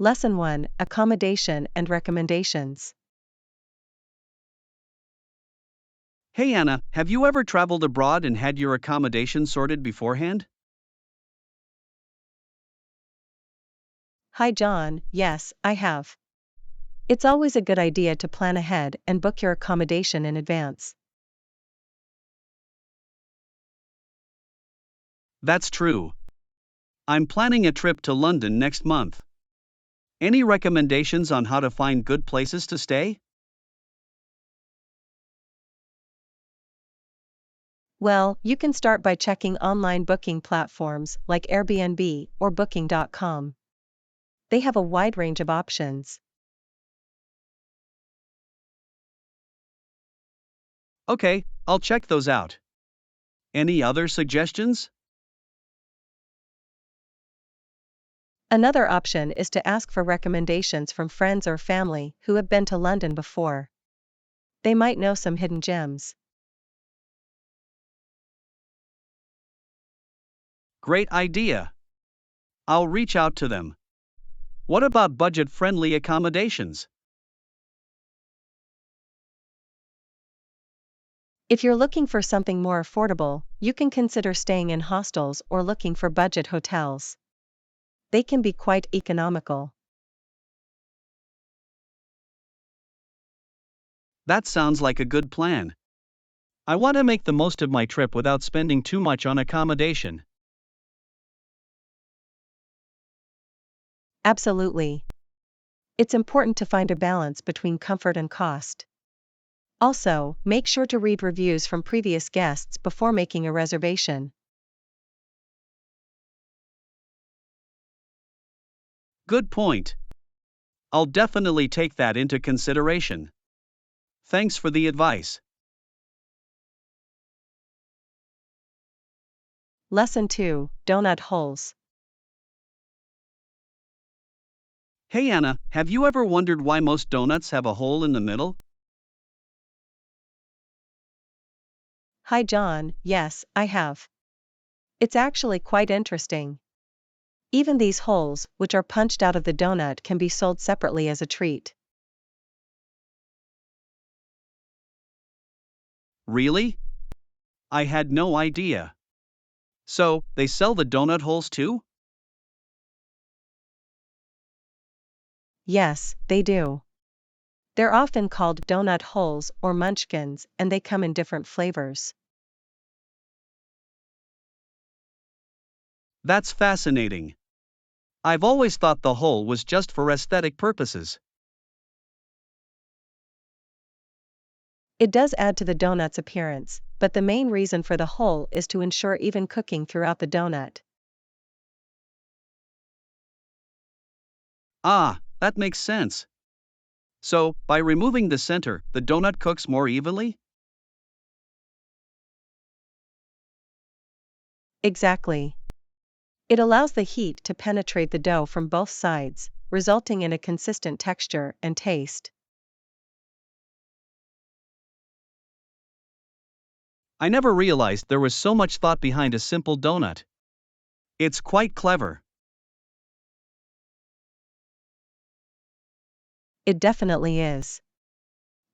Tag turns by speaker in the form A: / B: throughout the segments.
A: Lesson 1: Accommodation and Recommendations.
B: Hey Anna, have you ever traveled abroad and had your accommodation sorted beforehand?
A: Hi John, yes, I have. It's always a good idea to plan ahead and book your accommodation in advance.
B: That's true. I'm planning a trip to London next month. Any recommendations on how to find good places to stay?
A: Well, you can start by checking online booking platforms like Airbnb or Booking.com. They have a wide range of options.
B: Okay, I'll check those out. Any other suggestions?
A: Another option is to ask for recommendations from friends or family who have been to London before. They might know some hidden gems.
B: Great idea. I'll reach out to them. What about budget-friendly accommodations?
A: If you're looking for something more affordable, you can consider staying in hostels or looking for budget hotels. They can be quite economical.
B: That sounds like a good plan. I want to make the most of my trip without spending too much on accommodation.
A: Absolutely. It's important to find a balance between comfort and cost. Also, make sure to read reviews from previous guests before making a reservation.
B: Good point. I'll definitely take that into consideration. Thanks for the advice.
A: Lesson 2: Donut Holes.
B: Hey Anna, have you ever wondered why most donuts have a hole in the middle?
A: Hi John, yes, I have. It's actually quite interesting. Even these holes, which are punched out of the donut, can be sold separately as a treat.
B: Really? I had no idea. So, they sell the donut holes too?
A: Yes, they do. They're often called donut holes or munchkins, and they come in different flavors.
B: That's fascinating. I've always thought the hole was just for aesthetic purposes.
A: It does add to the donut's appearance, but the main reason for the hole is to ensure even cooking throughout the donut.
B: Ah, that makes sense. So, by removing the center, the donut cooks more evenly?
A: Exactly. It allows the heat to penetrate the dough from both sides, resulting in a consistent texture and taste.
B: I never realized there was so much thought behind a simple donut. It's quite clever.
A: It definitely is.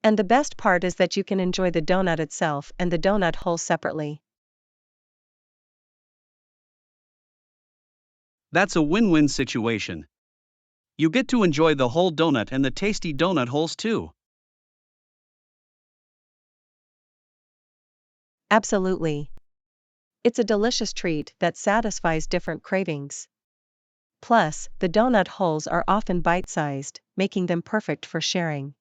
A: And the best part is that you can enjoy the donut itself and the donut hole separately.
B: That's a win-win situation. You get to enjoy the whole donut and the tasty donut holes too.
A: Absolutely. It's a delicious treat that satisfies different cravings. Plus, the donut holes are often bite-sized, making them perfect for sharing.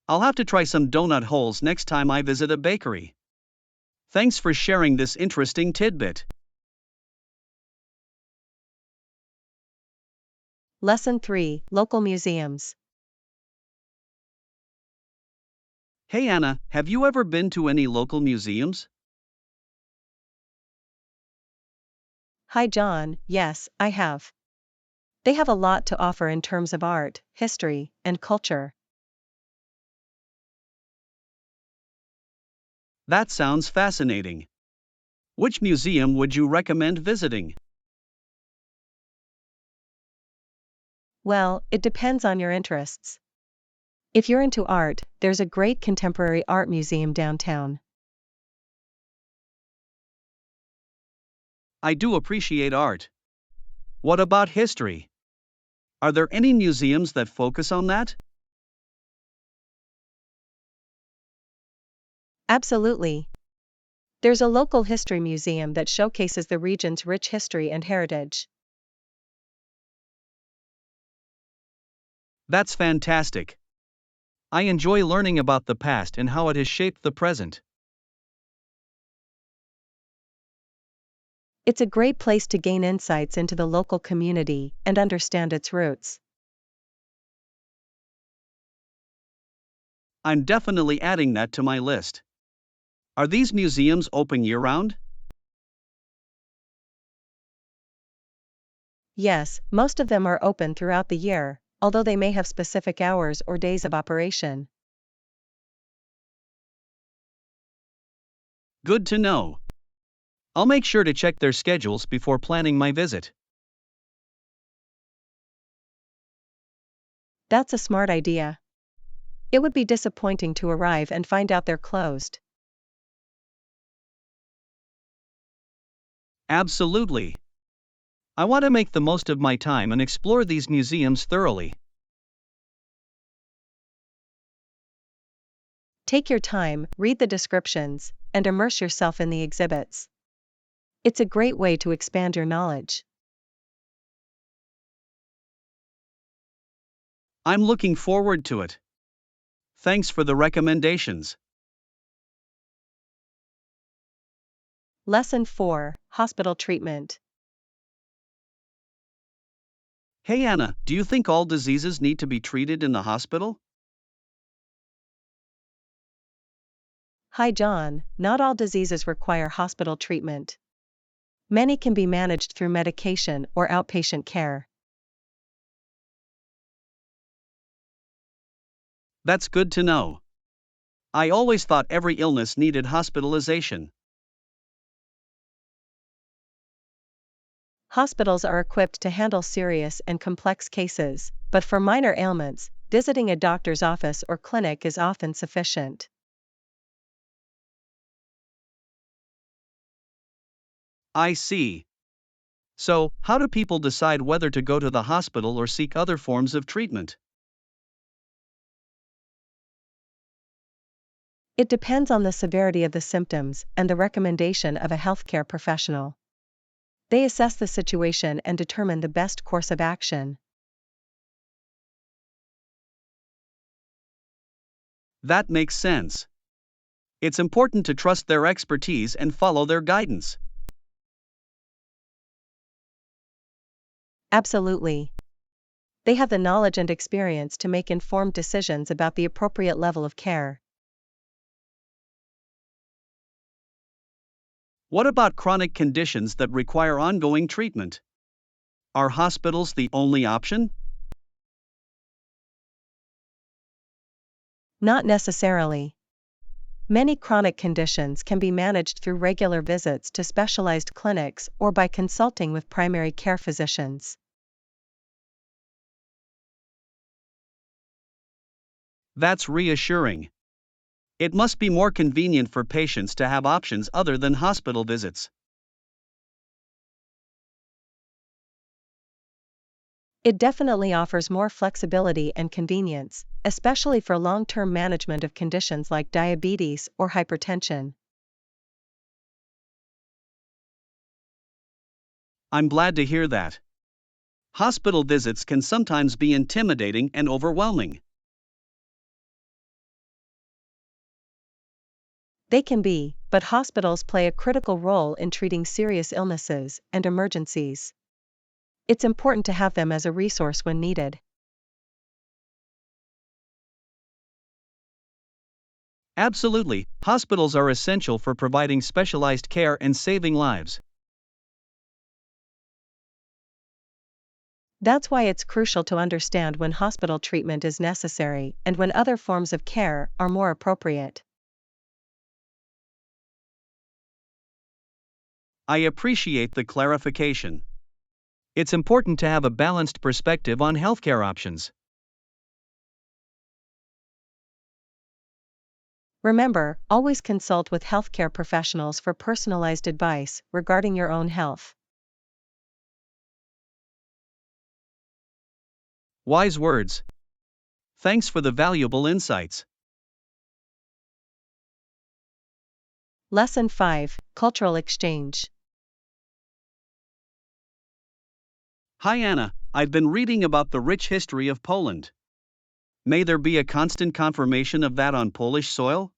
B: I'll have to try some donut holes next time I visit a bakery. Thanks for sharing this interesting tidbit.
A: Lesson 3: Local Museums.
B: Hey Anna, have you ever been to any local museums?
A: Hi John, yes, I have. They have a lot to offer in terms of art, history, and culture.
B: That sounds fascinating. Which museum would you recommend visiting?
A: Well, it depends on your interests. If you're into art, there's a great contemporary art museum downtown.
B: I do appreciate art. What about history? Are there any museums that focus on that?
A: Absolutely. There's a local history museum that showcases the region's rich history and heritage.
B: That's fantastic. I enjoy learning about the past and how it has shaped the present.
A: It's a great place to gain insights into the local community and understand its roots.
B: I'm definitely adding that to my list. Are these museums open year round?
A: Yes, most of them are open throughout the year, although they may have specific hours or days of operation.
B: Good to know. I'll make sure to check their schedules before planning my visit.
A: That's a smart idea. It would be disappointing to arrive and find out they're closed.
B: Absolutely. I want to make the most of my time and explore these museums thoroughly.
A: Take your time, read the descriptions, and immerse yourself in the exhibits. It's a great way to expand your knowledge.
B: I'm looking forward to it. Thanks for the recommendations.
A: Lesson 4: Hospital Treatment.
B: Hey Anna, do you think all diseases need to be treated in the hospital?
A: Hi John, not all diseases require hospital treatment. Many can be managed through medication or outpatient care.
B: That's good to know. I always thought every illness needed hospitalization.
A: Hospitals are equipped to handle serious and complex cases, but for minor ailments, visiting a doctor's office or clinic is often sufficient.
B: I see. So, how do people decide whether to go to the hospital or seek other forms of treatment?
A: It depends on the severity of the symptoms and the recommendation of a healthcare professional. They assess the situation and determine the best course of action.
B: That makes sense. It's important to trust their expertise and follow their guidance.
A: Absolutely. They have the knowledge and experience to make informed decisions about the appropriate level of care.
B: What about chronic conditions that require ongoing treatment? Are hospitals the only option?
A: Not necessarily. Many chronic conditions can be managed through regular visits to specialized clinics or by consulting with primary care physicians.
B: That's reassuring. It must be more convenient for patients to have options other than hospital visits.
A: It definitely offers more flexibility and convenience, especially for long-term management of conditions like diabetes or hypertension.
B: I'm glad to hear that. Hospital visits can sometimes be intimidating and overwhelming.
A: They can be, but hospitals play a critical role in treating serious illnesses and emergencies. It's important to have them as a resource when needed.
B: Absolutely, hospitals are essential for providing specialized care and saving lives.
A: That's why it's crucial to understand when hospital treatment is necessary and when other forms of care are more appropriate.
B: I appreciate the clarification. It's important to have a balanced perspective on healthcare options.
A: Remember, always consult with healthcare professionals for personalized advice regarding your own health.
B: Wise words. Thanks for the valuable insights.
A: Lesson 5: Cultural Exchange.
B: Hi Anna, I've been reading about the rich history of Poland. May there be a constant confirmation of that on Polish soil?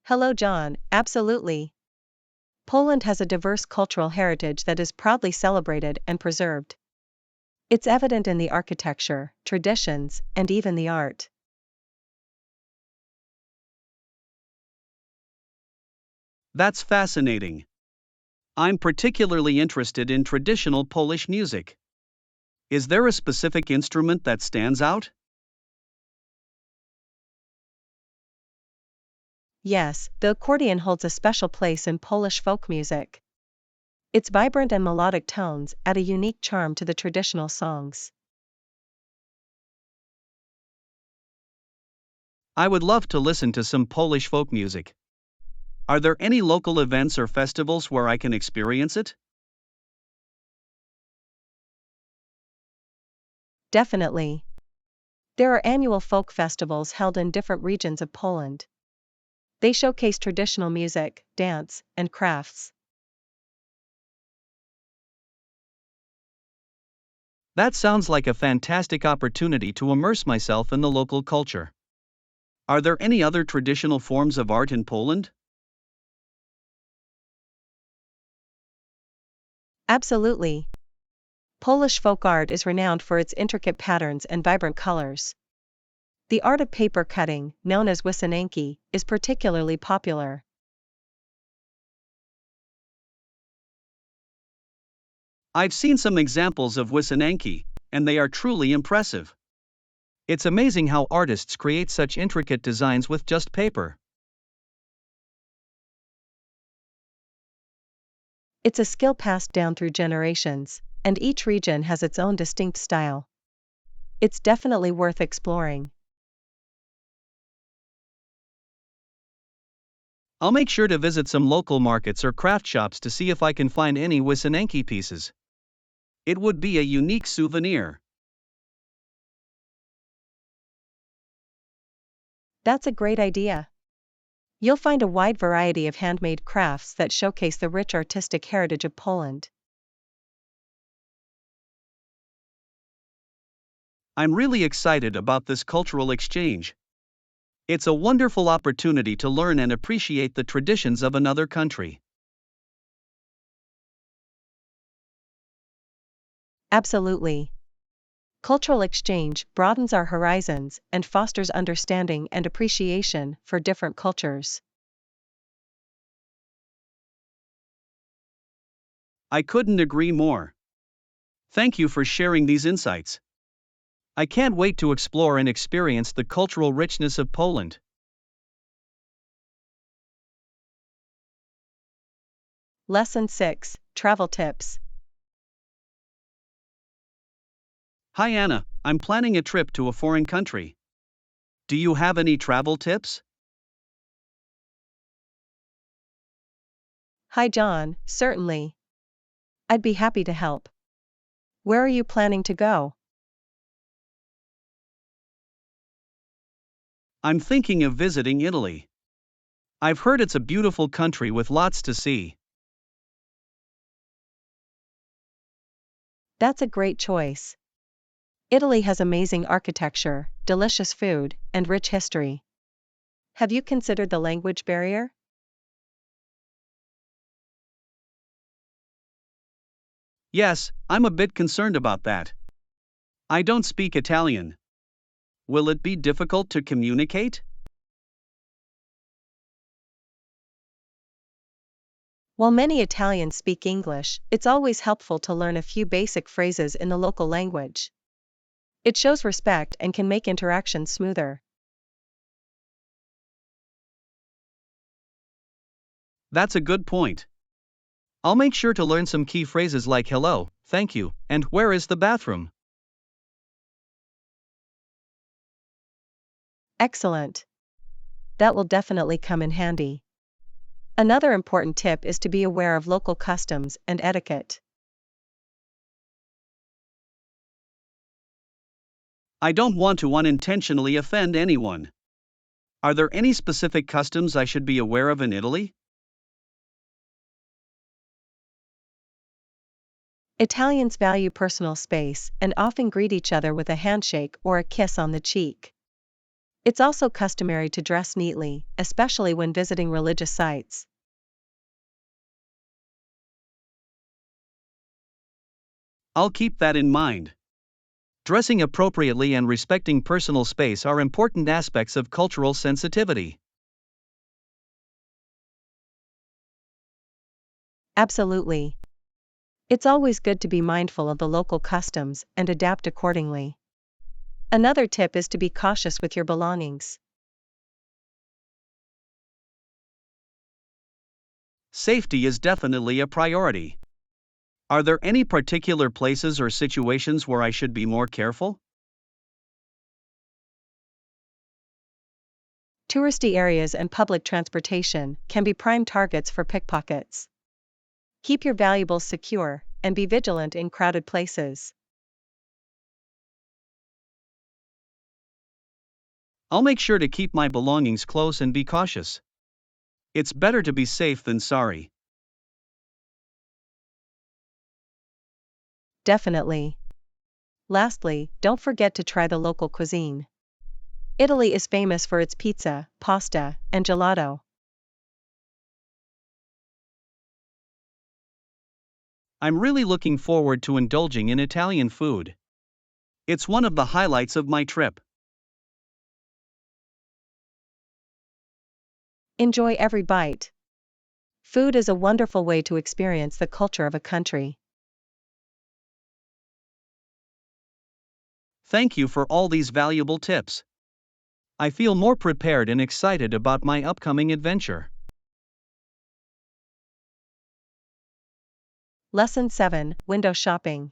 A: Hello, John. Absolutely. Poland has a diverse cultural heritage that is proudly celebrated and preserved. It's evident in the architecture, traditions, and even the art.
B: That's fascinating. I'm particularly interested in traditional Polish music. Is there a specific instrument that stands out?
A: Yes, the accordion holds a special place in Polish folk music. Its vibrant and melodic tones add a unique charm to the traditional songs.
B: I would love to listen to some Polish folk music. Are there any local events or festivals where I can experience it?
A: Definitely. There are annual folk festivals held in different regions of Poland. They showcase traditional music, dance, and crafts.
B: That sounds like a fantastic opportunity to immerse myself in the local culture. Are there any other traditional forms of art in Poland?
A: Absolutely. Polish folk art is renowned for its intricate patterns and vibrant colors. The art of paper cutting, known as wysinanki, is particularly popular.
B: I've seen some examples of Wysinanki, and they are truly impressive. It's amazing how artists create such intricate designs with just paper.
A: It's a skill passed down through generations, and each region has its own distinct style. It's definitely worth exploring.
B: I'll make sure to visit some local markets or craft shops to see if I can find any Wysinanki pieces. It would be a unique souvenir.
A: That's a great idea. You'll find a wide variety of handmade crafts that showcase the rich artistic heritage of Poland.
B: I'm really excited about this cultural exchange. It's a wonderful opportunity to learn and appreciate the traditions of another country.
A: Absolutely. Cultural exchange broadens our horizons and fosters understanding and appreciation for different cultures.
B: I couldn't agree more. Thank you for sharing these insights. I can't wait to explore and experience the cultural richness of Poland.
A: Lesson 6: Travel Tips.
B: Hi Anna, I'm planning a trip to a foreign country. Do you have any travel tips?
A: Hi, John, certainly. I'd be happy to help. Where are you planning to go?
B: I'm thinking of visiting Italy. I've heard it's a beautiful country with lots to see.
A: That's a great choice. Italy has amazing architecture, delicious food, and rich history. Have you considered the language barrier?
B: Yes, I'm a bit concerned about that. I don't speak Italian. Will it be difficult to communicate?
A: While many Italians speak English, it's always helpful to learn a few basic phrases in the local language. It shows respect and can make interactions smoother.
B: That's a good point. I'll make sure to learn some key phrases like hello, thank you, and where is the bathroom?
A: Excellent. That will definitely come in handy. Another important tip is to be aware of local customs and etiquette.
B: I don't want to unintentionally offend anyone. Are there any specific customs I should be aware of in Italy?
A: Italians value personal space and often greet each other with a handshake or a kiss on the cheek. It's also customary to dress neatly, especially when visiting religious sites.
B: I'll keep that in mind. Dressing appropriately and respecting personal space are important aspects of cultural sensitivity.
A: Absolutely. It's always good to be mindful of the local customs and adapt accordingly. Another tip is to be cautious with your belongings.
B: Safety is definitely a priority. Are there any particular places or situations where I should be more careful?
A: Touristy areas and public transportation can be prime targets for pickpockets. Keep your valuables secure and be vigilant in crowded places.
B: I'll make sure to keep my belongings close and be cautious. It's better to be safe than sorry.
A: Definitely. Lastly, don't forget to try the local cuisine. Italy is famous for its pizza, pasta, and gelato.
B: I'm really looking forward to indulging in Italian food. It's one of the highlights of my trip.
A: Enjoy every bite. Food is a wonderful way to experience the culture of a country.
B: Thank you for all these valuable tips. I feel more prepared and excited about my upcoming adventure.
A: Lesson 7: Window Shopping.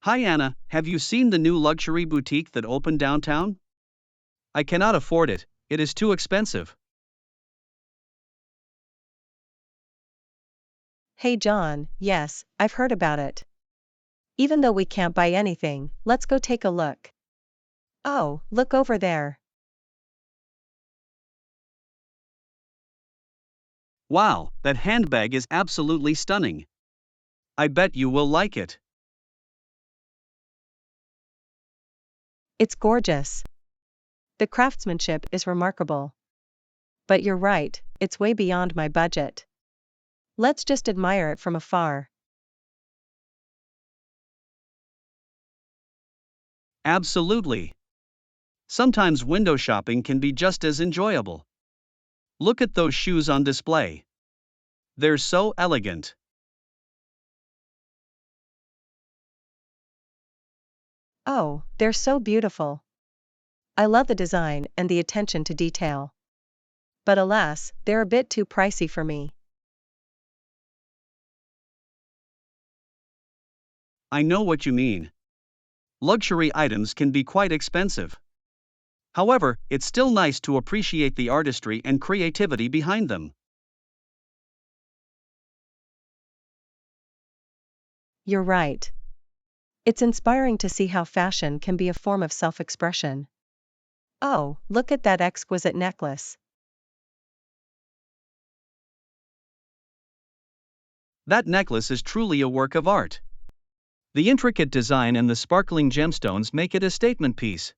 B: Hi Anna, have you seen the new luxury boutique that opened downtown? I cannot afford it, it is too expensive.
A: Hey John, yes, I've heard about it. Even though we can't buy anything, let's go take a look. Oh, look over there.
B: Wow, that handbag is absolutely stunning. I bet you will like it.
A: It's gorgeous. The craftsmanship is remarkable. But you're right, it's way beyond my budget. Let's just admire it from afar.
B: Absolutely. Sometimes window shopping can be just as enjoyable. Look at those shoes on display. They're so elegant.
A: Oh, they're so beautiful. I love the design and the attention to detail. But alas, they're a bit too pricey for me.
B: I know what you mean. Luxury items can be quite expensive. However, it's still nice to appreciate the artistry and creativity behind them.
A: You're right. It's inspiring to see how fashion can be a form of self-expression. Oh, look at that exquisite necklace.
B: That necklace is truly a work of art. The intricate design and the sparkling gemstones make it a statement piece.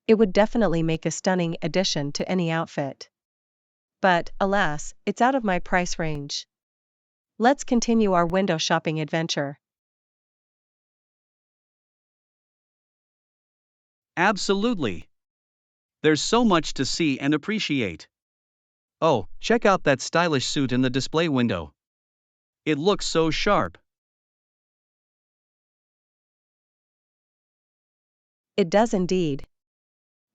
A: It would definitely make a stunning addition to any outfit. But, alas, it's out of my price range. Let's continue our window shopping adventure.
B: Absolutely. There's so much to see and appreciate. Oh, check out that stylish suit in the display window. It looks so sharp.
A: It does indeed.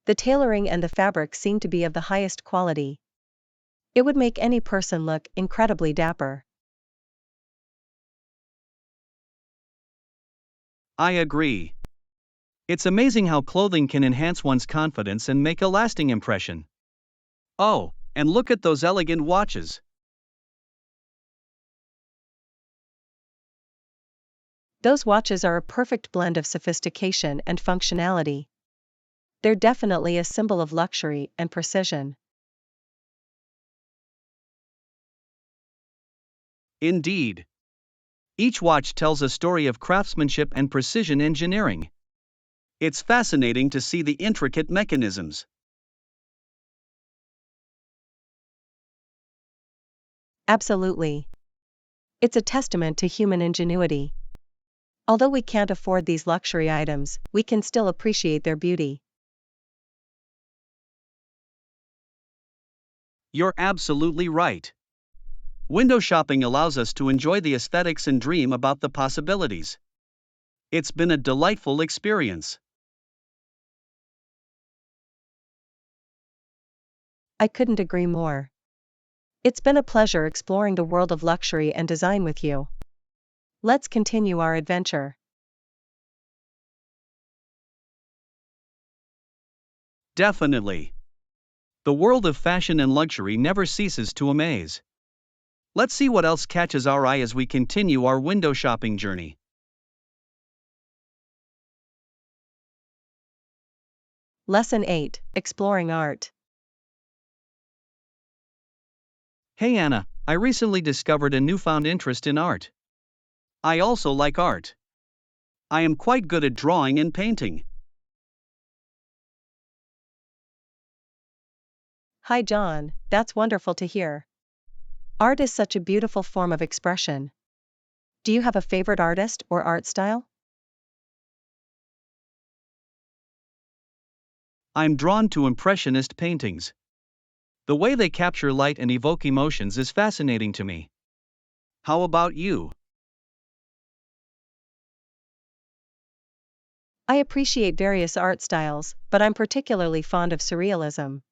A: The tailoring and the fabric seem to be of the highest quality. It would make any person look incredibly dapper.
B: I agree. It's amazing how clothing can enhance one's confidence and make a lasting impression. Oh, and look at those elegant watches.
A: Those watches are a perfect blend of sophistication and functionality. They're definitely a symbol of luxury and precision.
B: Indeed. Each watch tells a story of craftsmanship and precision engineering. It's fascinating to see the intricate mechanisms.
A: Absolutely. It's a testament to human ingenuity. Although we can't afford these luxury items, we can still appreciate their beauty.
B: You're absolutely right. Window shopping allows us to enjoy the aesthetics and dream about the possibilities. It's been a delightful experience.
A: I couldn't agree more. It's been a pleasure exploring the world of luxury and design with you. Let's continue our adventure.
B: Definitely. The world of fashion and luxury never ceases to amaze. Let's see what else catches our eye as we continue our window shopping journey.
A: Lesson 8: Exploring Art.
B: Hey Anna, I recently discovered a newfound interest in art. I also like art. I am quite good at drawing and painting.
A: Hi John, that's wonderful to hear. Art is such a beautiful form of expression. Do you have a favorite artist or art style?
B: I'm drawn to Impressionist paintings. The way they capture light and evoke emotions is fascinating to me. How about you?
A: I appreciate various art styles, but I'm particularly fond of surrealism.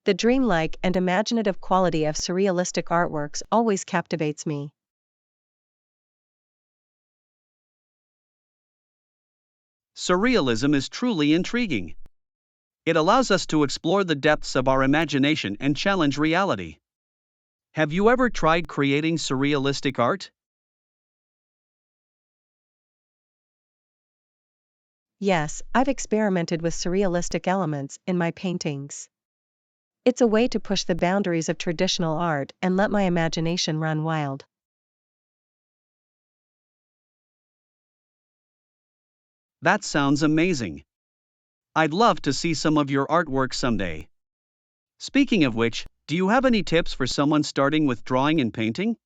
A: The dreamlike and imaginative quality of surrealistic artworks always captivates me.
B: Surrealism is truly intriguing. It allows us to explore the depths of our imagination and challenge reality. Have you ever tried creating surrealistic art?
A: Yes, I've experimented with surrealistic elements in my paintings. It's a way to push the boundaries of traditional art and let my imagination run wild.
B: That sounds amazing. I'd love to see some of your artwork someday. Speaking of which, do you have any tips for someone starting with drawing and painting?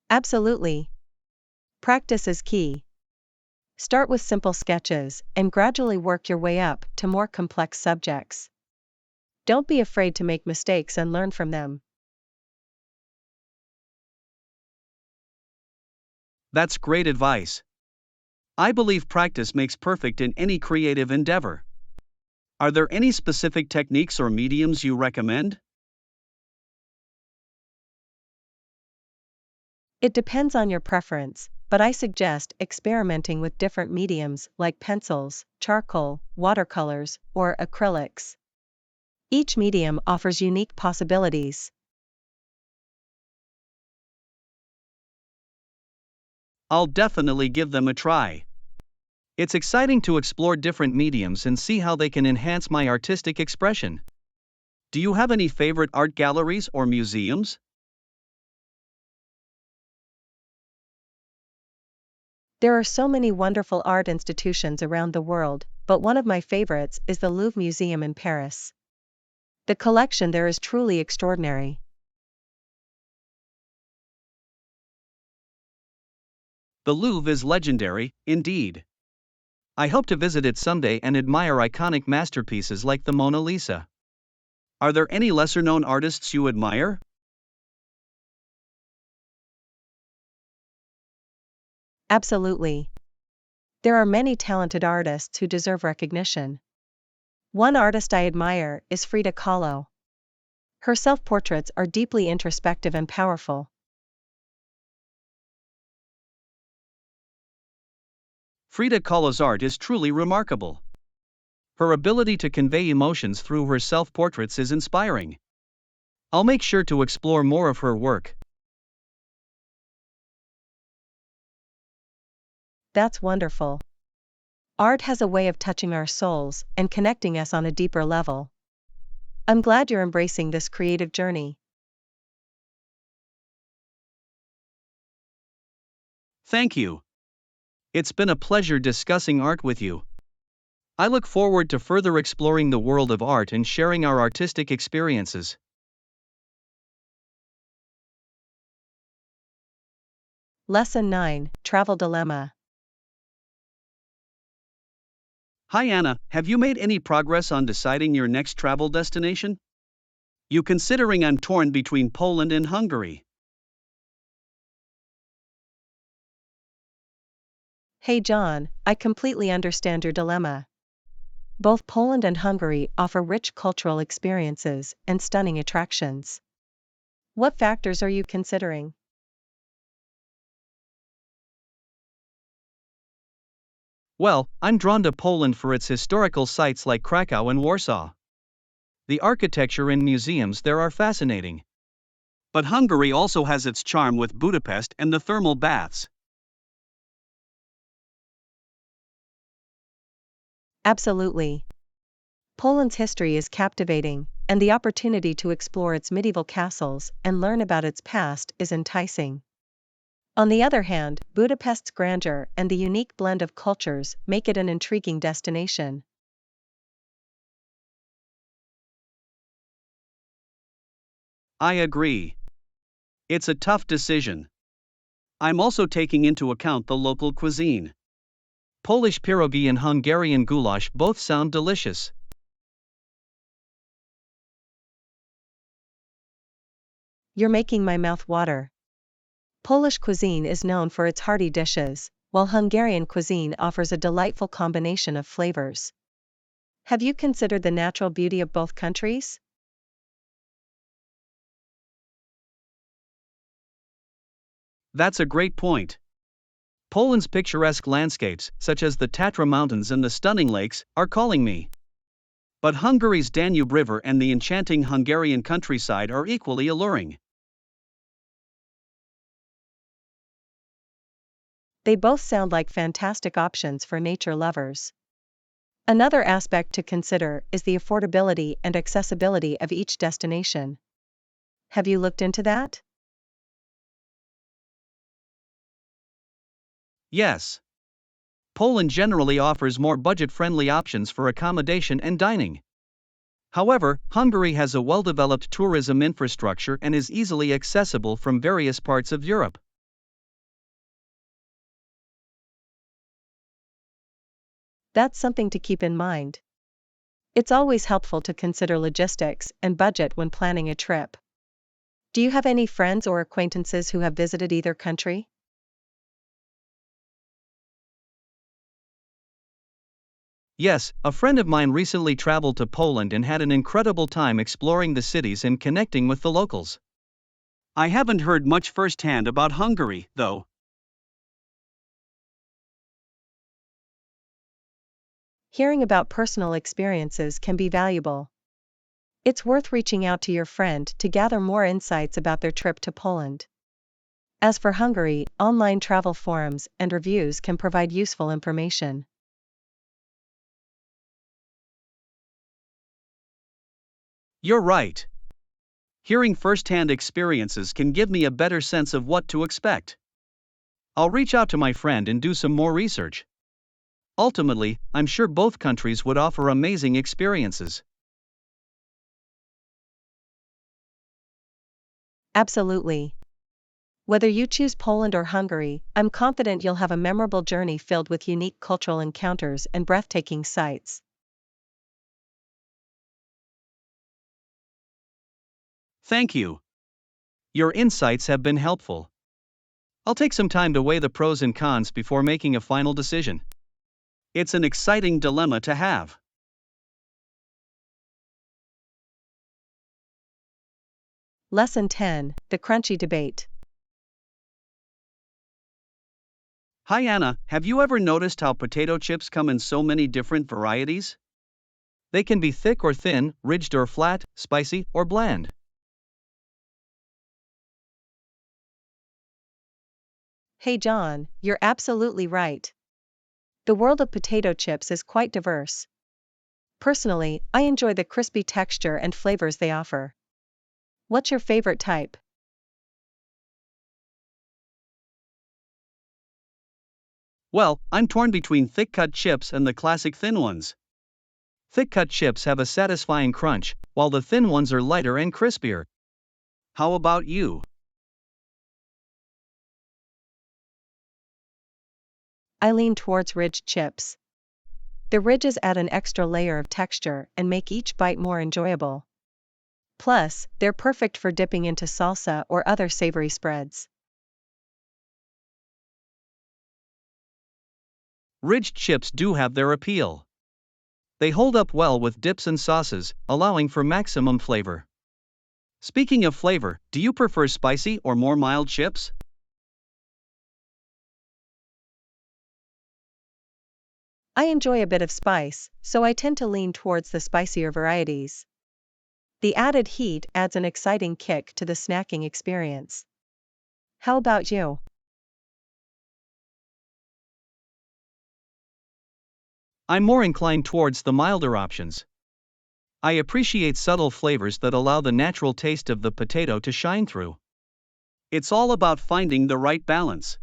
A: Absolutely. Practice is key. Start with simple sketches and gradually work your way up to more complex subjects. Don't be afraid to make mistakes and learn from them.
B: That's great advice. I believe practice makes perfect in any creative endeavor. Are there any specific techniques or mediums you recommend?
A: It depends on your preference, but I suggest experimenting with different mediums like pencils, charcoal, watercolors, or acrylics. Each medium offers unique possibilities.
B: I'll definitely give them a try. It's exciting to explore different mediums and see how they can enhance my artistic expression. Do you have any favorite art galleries or museums?
A: There are so many wonderful art institutions around the world, but one of my favorites is the Louvre Museum in Paris. The collection there is truly extraordinary.
B: The Louvre is legendary, indeed. I hope to visit it someday and admire iconic masterpieces like the Mona Lisa. Are there any lesser known artists you admire?
A: Absolutely. There are many talented artists who deserve recognition. One artist I admire is Frida Kahlo. Her self-portraits are deeply introspective and powerful.
B: Frida Kahlo's art is truly remarkable. Her ability to convey emotions through her self-portraits is inspiring. I'll make sure to explore more of her work.
A: That's wonderful. Art has a way of touching our souls and connecting us on a deeper level. I'm glad you're embracing this creative journey.
B: Thank you. It's been a pleasure discussing art with you. I look forward to further exploring the world of art and sharing our artistic experiences.
A: Lesson 9, Travel Dilemma.
B: Hi Anna, have you made any progress on deciding your next travel destination? You considering I'm torn between Poland and Hungary.
A: Hey John, I completely understand your dilemma. Both Poland and Hungary offer rich cultural experiences and stunning attractions. What factors are you considering?
B: Well, I'm drawn to Poland for its historical sites like Krakow and Warsaw. The architecture and museums there are fascinating. But Hungary also has its charm with Budapest and the thermal baths.
A: Absolutely. Poland's history is captivating, and the opportunity to explore its medieval castles and learn about its past is enticing. On the other hand, Budapest's grandeur and the unique blend of cultures make it an intriguing destination.
B: I agree. It's a tough decision. I'm also taking into account the local cuisine. Polish pierogi and Hungarian goulash both sound delicious.
A: You're making my mouth water. Polish cuisine is known for its hearty dishes, while Hungarian cuisine offers a delightful combination of flavors. Have you considered the natural beauty of both countries?
B: That's a great point. Poland's picturesque landscapes, such as the Tatra Mountains and the stunning lakes, are calling me. But Hungary's Danube River and the enchanting Hungarian countryside are equally alluring.
A: They both sound like fantastic options for nature lovers. Another aspect to consider is the affordability and accessibility of each destination. Have you looked into that?
B: Yes. Poland generally offers more budget-friendly options for accommodation and dining. However, Hungary has a well-developed tourism infrastructure and is easily accessible from various parts of Europe.
A: That's something to keep in mind. It's always helpful to consider logistics and budget when planning a trip. Do you have any friends or acquaintances who have visited either country?
B: Yes, a friend of mine recently traveled to Poland and had an incredible time exploring the cities and connecting with the locals. I haven't heard much firsthand about Hungary, though.
A: Hearing about personal experiences can be valuable. It's worth reaching out to your friend to gather more insights about their trip to Poland. As for Hungary, online travel forums and reviews can provide useful information.
B: You're right. Hearing firsthand experiences can give me a better sense of what to expect. I'll reach out to my friend and do some more research. Ultimately, I'm sure both countries would offer amazing experiences.
A: Absolutely. Whether you choose Poland or Hungary, I'm confident you'll have a memorable journey filled with unique cultural encounters and breathtaking sights.
B: Thank you. Your insights have been helpful. I'll take some time to weigh the pros and cons before making a final decision. It's an exciting dilemma to have.
A: Lesson 10, The Crunchy Debate.
B: Hi Anna, have you ever noticed how potato chips come in so many different varieties? They can be thick or thin, ridged or flat, spicy or bland.
A: Hey John, you're absolutely right. The world of potato chips is quite diverse. Personally, I enjoy the crispy texture and flavors they offer. What's your favorite type?
B: Well, I'm torn between thick-cut chips and the classic thin ones. Thick-cut chips have a satisfying crunch, while the thin ones are lighter and crispier. How about you?
A: I lean towards ridged chips. The ridges add an extra layer of texture and make each bite more enjoyable. Plus, they're perfect for dipping into salsa or other savory spreads.
B: Ridged chips do have their appeal. They hold up well with dips and sauces, allowing for maximum flavor. Speaking of flavor, do you prefer spicy or more mild chips?
A: I enjoy a bit of spice, so I tend to lean towards the spicier varieties. The added heat adds an exciting kick to the snacking experience. How about you?
B: I'm more inclined towards the milder options. I appreciate subtle flavors that allow the natural taste of the potato to shine through. It's all about finding the right balance.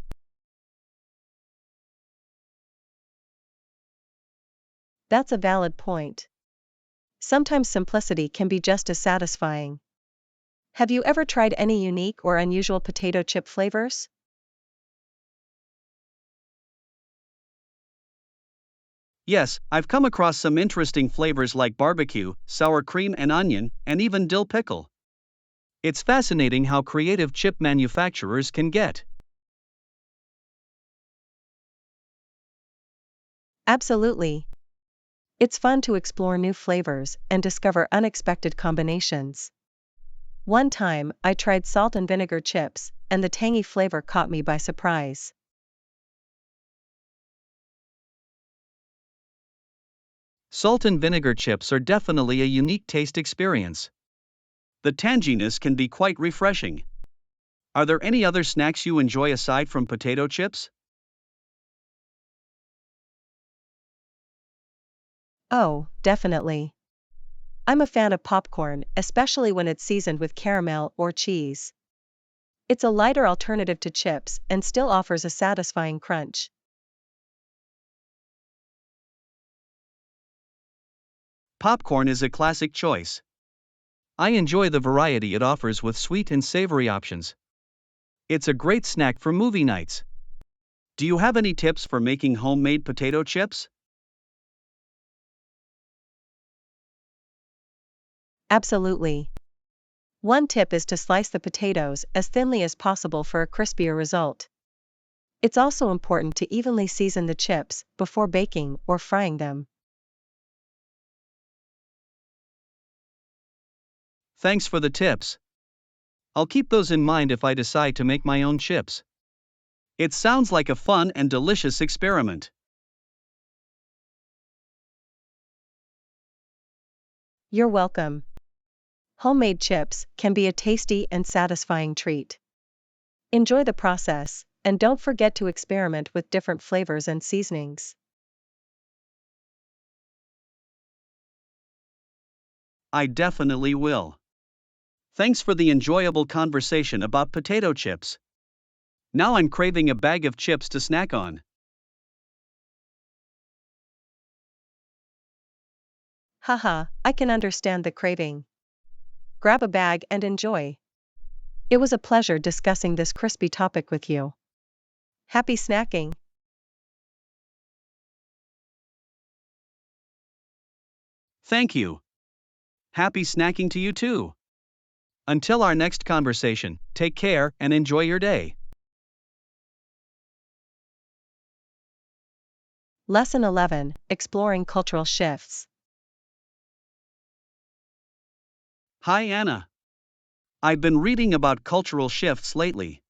A: That's a valid point. Sometimes simplicity can be just as satisfying. Have you ever tried any unique or unusual potato chip flavors?
B: Yes, I've come across some interesting flavors like barbecue, sour cream and onion, and even dill pickle. It's fascinating how creative chip manufacturers can get.
A: Absolutely. It's fun to explore new flavors and discover unexpected combinations. One time, I tried salt and vinegar chips, and the tangy flavor caught me by surprise.
B: Salt and vinegar chips are definitely a unique taste experience. The tanginess can be quite refreshing. Are there any other snacks you enjoy aside from potato chips?
A: Oh, definitely. I'm a fan of popcorn, especially when it's seasoned with caramel or cheese. It's a lighter alternative to chips and still offers a satisfying crunch.
B: Popcorn is a classic choice. I enjoy the variety it offers with sweet and savory options. It's a great snack for movie nights. Do you have any tips for making homemade potato chips?
A: Absolutely. One tip is to slice the potatoes as thinly as possible for a crispier result. It's also important to evenly season the chips before baking or frying them.
B: Thanks for the tips. I'll keep those in mind if I decide to make my own chips. It sounds like a fun and delicious experiment.
A: You're welcome. Homemade chips can be a tasty and satisfying treat. Enjoy the process, and don't forget to experiment with different flavors and seasonings.
B: I definitely will. Thanks for the enjoyable conversation about potato chips. Now I'm craving a bag of chips to snack on.
A: Haha, I can understand the craving. Grab a bag and enjoy. It was a pleasure discussing this crispy topic with you. Happy snacking!
B: Thank you. Happy snacking to you too. Until our next conversation, take care and enjoy your day.
A: Lesson 11, Exploring Cultural Shifts.
B: Hi Anna. I've been reading about cultural shifts lately.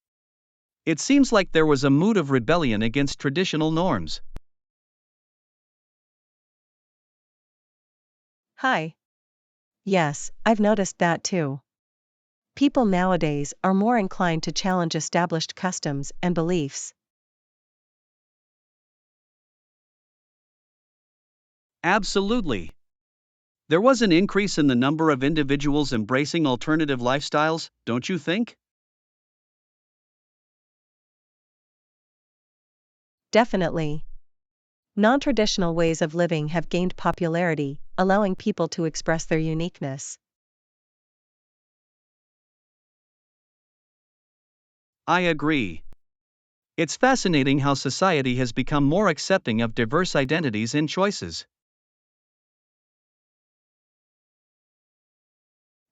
B: It seems like there was a mood of rebellion against traditional norms.
A: Hi. Yes, I've noticed that too. People nowadays are more inclined to challenge established customs and beliefs.
B: Absolutely. There was an increase in the number of individuals embracing alternative lifestyles, don't you think?
A: Definitely. Non-traditional ways of living have gained popularity, allowing people to express their uniqueness.
B: I agree. It's fascinating how society has become more accepting of diverse identities and choices.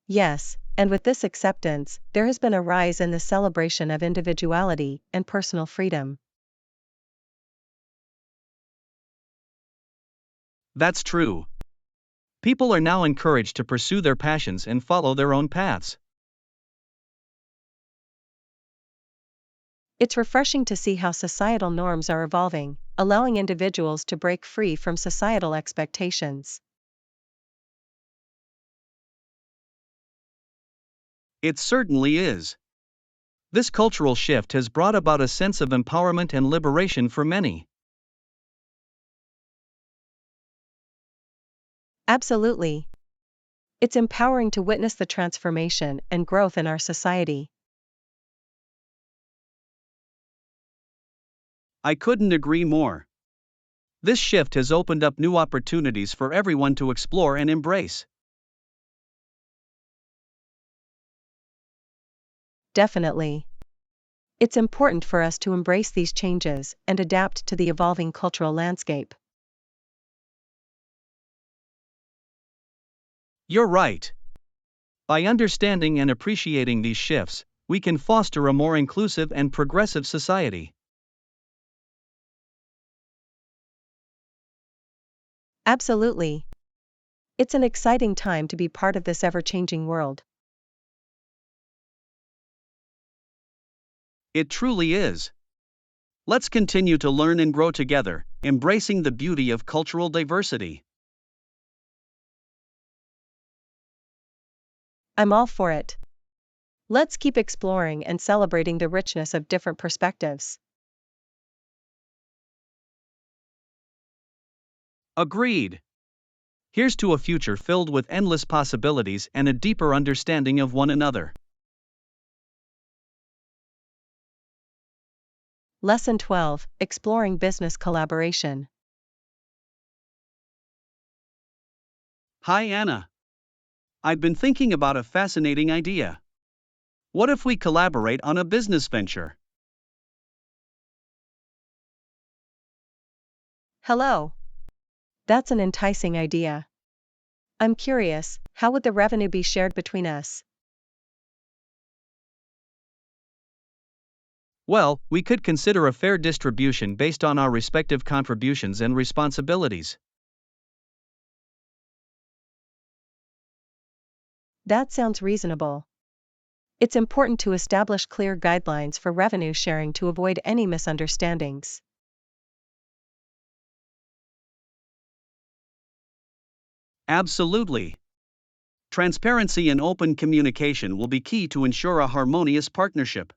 A: Yes, and with this acceptance, there has been a rise in the celebration of individuality and personal freedom.
B: That's true. People are now encouraged to pursue their passions and follow their own paths.
A: It's refreshing to see how societal norms are evolving, allowing individuals to break free from societal expectations.
B: It certainly is. This cultural shift has brought about a sense of empowerment and liberation for many.
A: Absolutely. It's empowering to witness the transformation and growth in our society.
B: I couldn't agree more. This shift has opened up new opportunities for everyone to explore and embrace.
A: Definitely. It's important for us to embrace these changes and adapt to the evolving cultural landscape.
B: You're right. By understanding and appreciating these shifts, we can foster a more inclusive and progressive society.
A: Absolutely. It's an exciting time to be part of this ever-changing world.
B: It truly is. Let's continue to learn and grow together, embracing the beauty of cultural diversity.
A: I'm all for it. Let's keep exploring and celebrating the richness of different perspectives.
B: Agreed. Here's to a future filled with endless possibilities and a deeper understanding of one another.
A: Lesson 12, Exploring Business Collaboration.
B: Hi Anna. I've been thinking about a fascinating idea. What if we collaborate on a business venture?
A: Hello. That's an enticing idea. I'm curious, how would the revenue be shared between us?
B: Well, we could consider a fair distribution based on our respective contributions and responsibilities.
A: That sounds reasonable. It's important to establish clear guidelines for revenue sharing to avoid any misunderstandings.
B: Absolutely. Transparency and open communication will be key to ensure a harmonious partnership.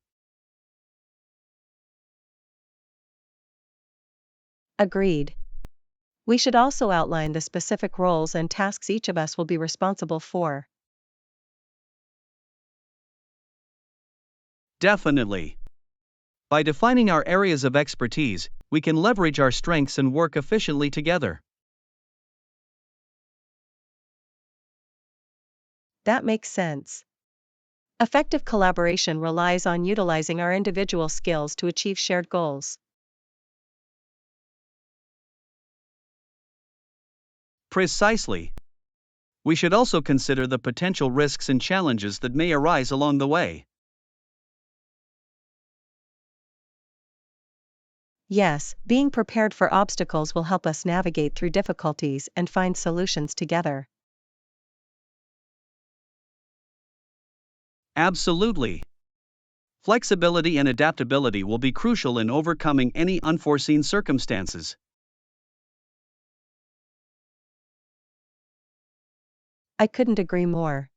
A: Agreed. We should also outline the specific roles and tasks each of us will be responsible for.
B: Definitely. By defining our areas of expertise, we can leverage our strengths and work efficiently together.
A: That makes sense. Effective collaboration relies on utilizing our individual skills to achieve shared goals.
B: Precisely. We should also consider the potential risks and challenges that may arise along the way.
A: Yes, being prepared for obstacles will help us navigate through difficulties and find solutions together.
B: Absolutely. Flexibility and adaptability will be crucial in overcoming any unforeseen circumstances.
A: I couldn't agree more.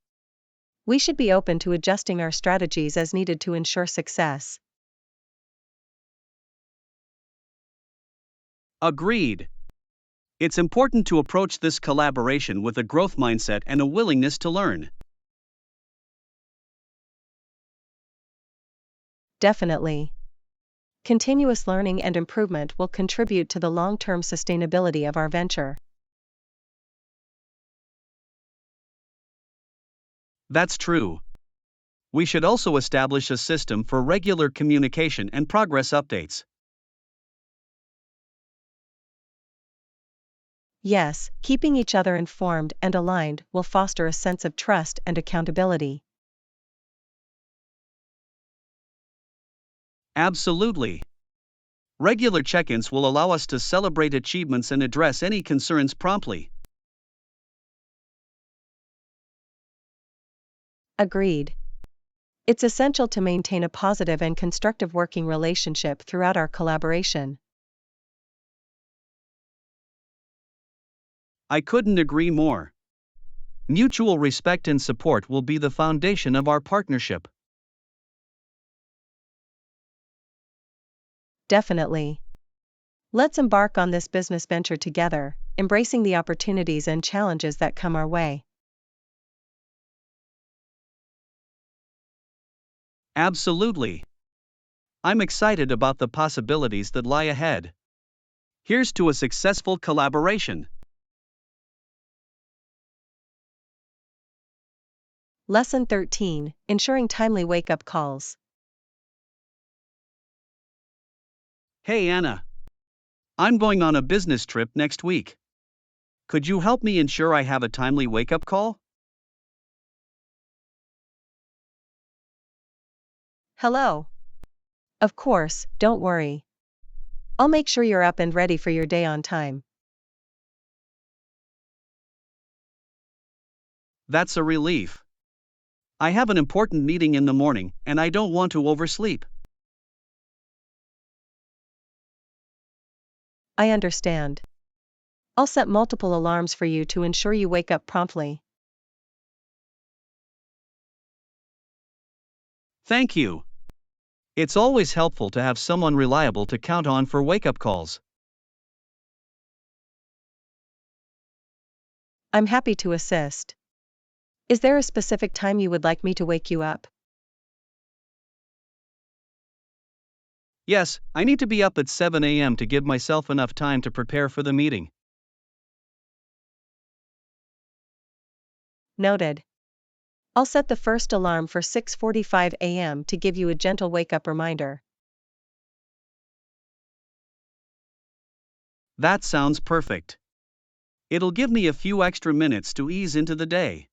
A: We should be open to adjusting our strategies as needed to ensure success.
B: Agreed. It's important to approach this collaboration with a growth mindset and a willingness to learn.
A: Definitely. Continuous learning and improvement will contribute to the long-term sustainability of our venture.
B: That's true. We should also establish a system for regular communication and progress updates.
A: Yes, keeping each other informed and aligned will foster a sense of trust and accountability.
B: Absolutely. Regular check ins will allow us to celebrate achievements and address any concerns promptly.
A: Agreed. It's essential to maintain a positive and constructive working relationship throughout our collaboration.
B: I couldn't agree more. Mutual respect and support will be the foundation of our partnership.
A: Definitely. Let's embark on this business venture together, embracing the opportunities and challenges that come our way.
B: Absolutely. I'm excited about the possibilities that lie ahead. Here's to a successful collaboration.
A: Lesson 13: Ensuring timely wake-up calls.
B: Hey Anna. I'm going on a business trip next week. Could you help me ensure I have a timely wake up call?
A: Hello. Of course, don't worry. I'll make sure you're up and ready for your day on time.
B: That's a relief. I have an important meeting in the morning, and I don't want to oversleep.
A: I understand. I'll set multiple alarms for you to ensure you wake up promptly.
B: Thank you. It's always helpful to have someone reliable to count on for wake up calls.
A: I'm happy to assist. Is there a specific time you would like me to wake you up?
B: Yes, I need to be up at 7 a.m. to give myself enough time to prepare for the meeting.
A: Noted. I'll set the first alarm for 6:45 a.m. to give you a gentle wake-up reminder.
B: That sounds perfect. It'll give me a few extra minutes to ease into the day.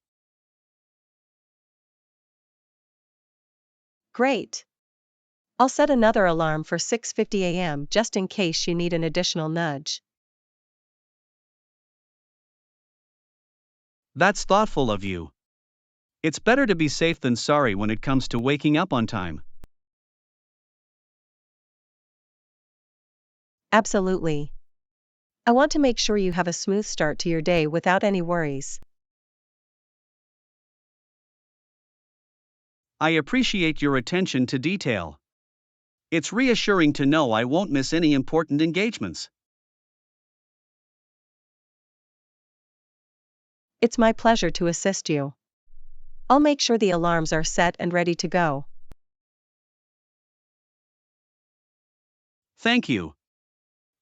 A: Great. I'll set another alarm for 6:50 a.m. just in case you need an additional nudge.
B: That's thoughtful of you. It's better to be safe than sorry when it comes to waking up on time.
A: Absolutely. I want to make sure you have a smooth start to your day without any worries.
B: I appreciate your attention to detail. It's reassuring to know I won't miss any important engagements.
A: It's my pleasure to assist you. I'll make sure the alarms are set and ready to go.
B: Thank you.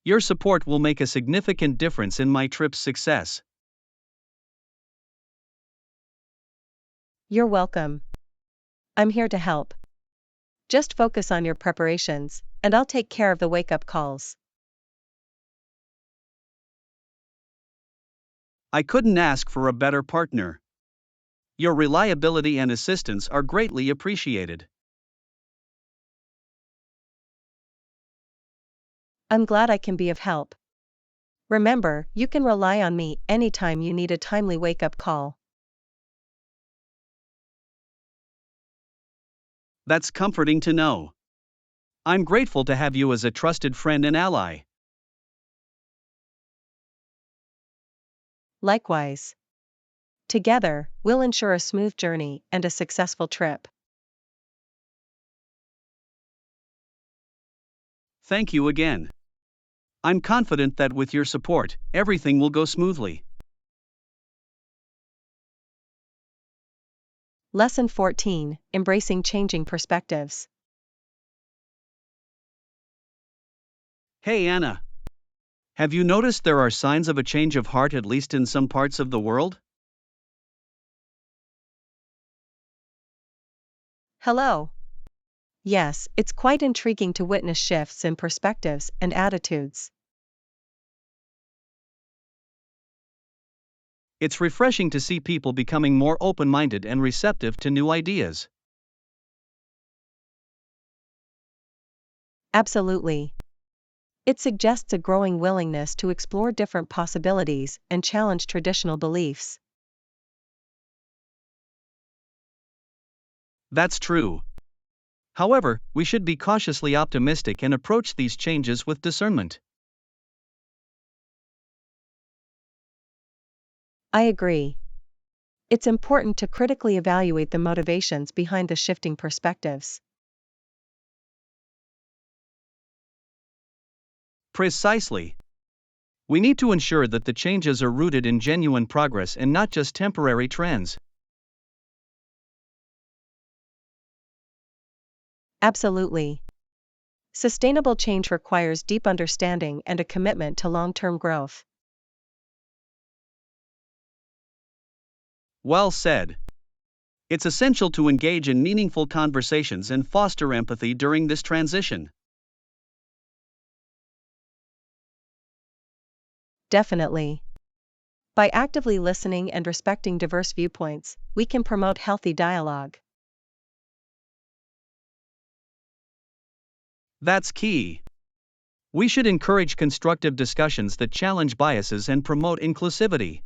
B: Your support will make a significant difference in my trip's success.
A: You're welcome. I'm here to help. Just focus on your preparations, and I'll take care of the wake-up calls.
B: I couldn't ask for a better partner. Your reliability and assistance are greatly appreciated.
A: I'm glad I can be of help. Remember, you can rely on me anytime you need a timely wake-up call.
B: That's comforting to know. I'm grateful to have you as a trusted friend and ally.
A: Likewise. Together, we'll ensure a smooth journey and a successful trip.
B: Thank you again. I'm confident that with your support, everything will go smoothly.
A: Lesson 14: Embracing Changing Perspectives.
B: Hey Anna. Have you noticed there are signs of a change of heart at least in some parts of the world?
A: Hello. Yes, it's quite intriguing to witness shifts in perspectives and attitudes.
B: It's refreshing to see people becoming more open minded and receptive to new ideas.
A: Absolutely. It suggests a growing willingness to explore different possibilities and challenge traditional beliefs.
B: That's true. However, we should be cautiously optimistic and approach these changes with discernment.
A: I agree. It's important to critically evaluate the motivations behind the shifting perspectives.
B: Precisely. We need to ensure that the changes are rooted in genuine progress and not just temporary trends.
A: Absolutely. Sustainable change requires deep understanding and a commitment to long-term growth.
B: Well said. It's essential to engage in meaningful conversations and foster empathy during this transition.
A: Definitely. By actively listening and respecting diverse viewpoints, we can promote healthy dialogue.
B: That's key. We should encourage constructive discussions that challenge biases and promote inclusivity.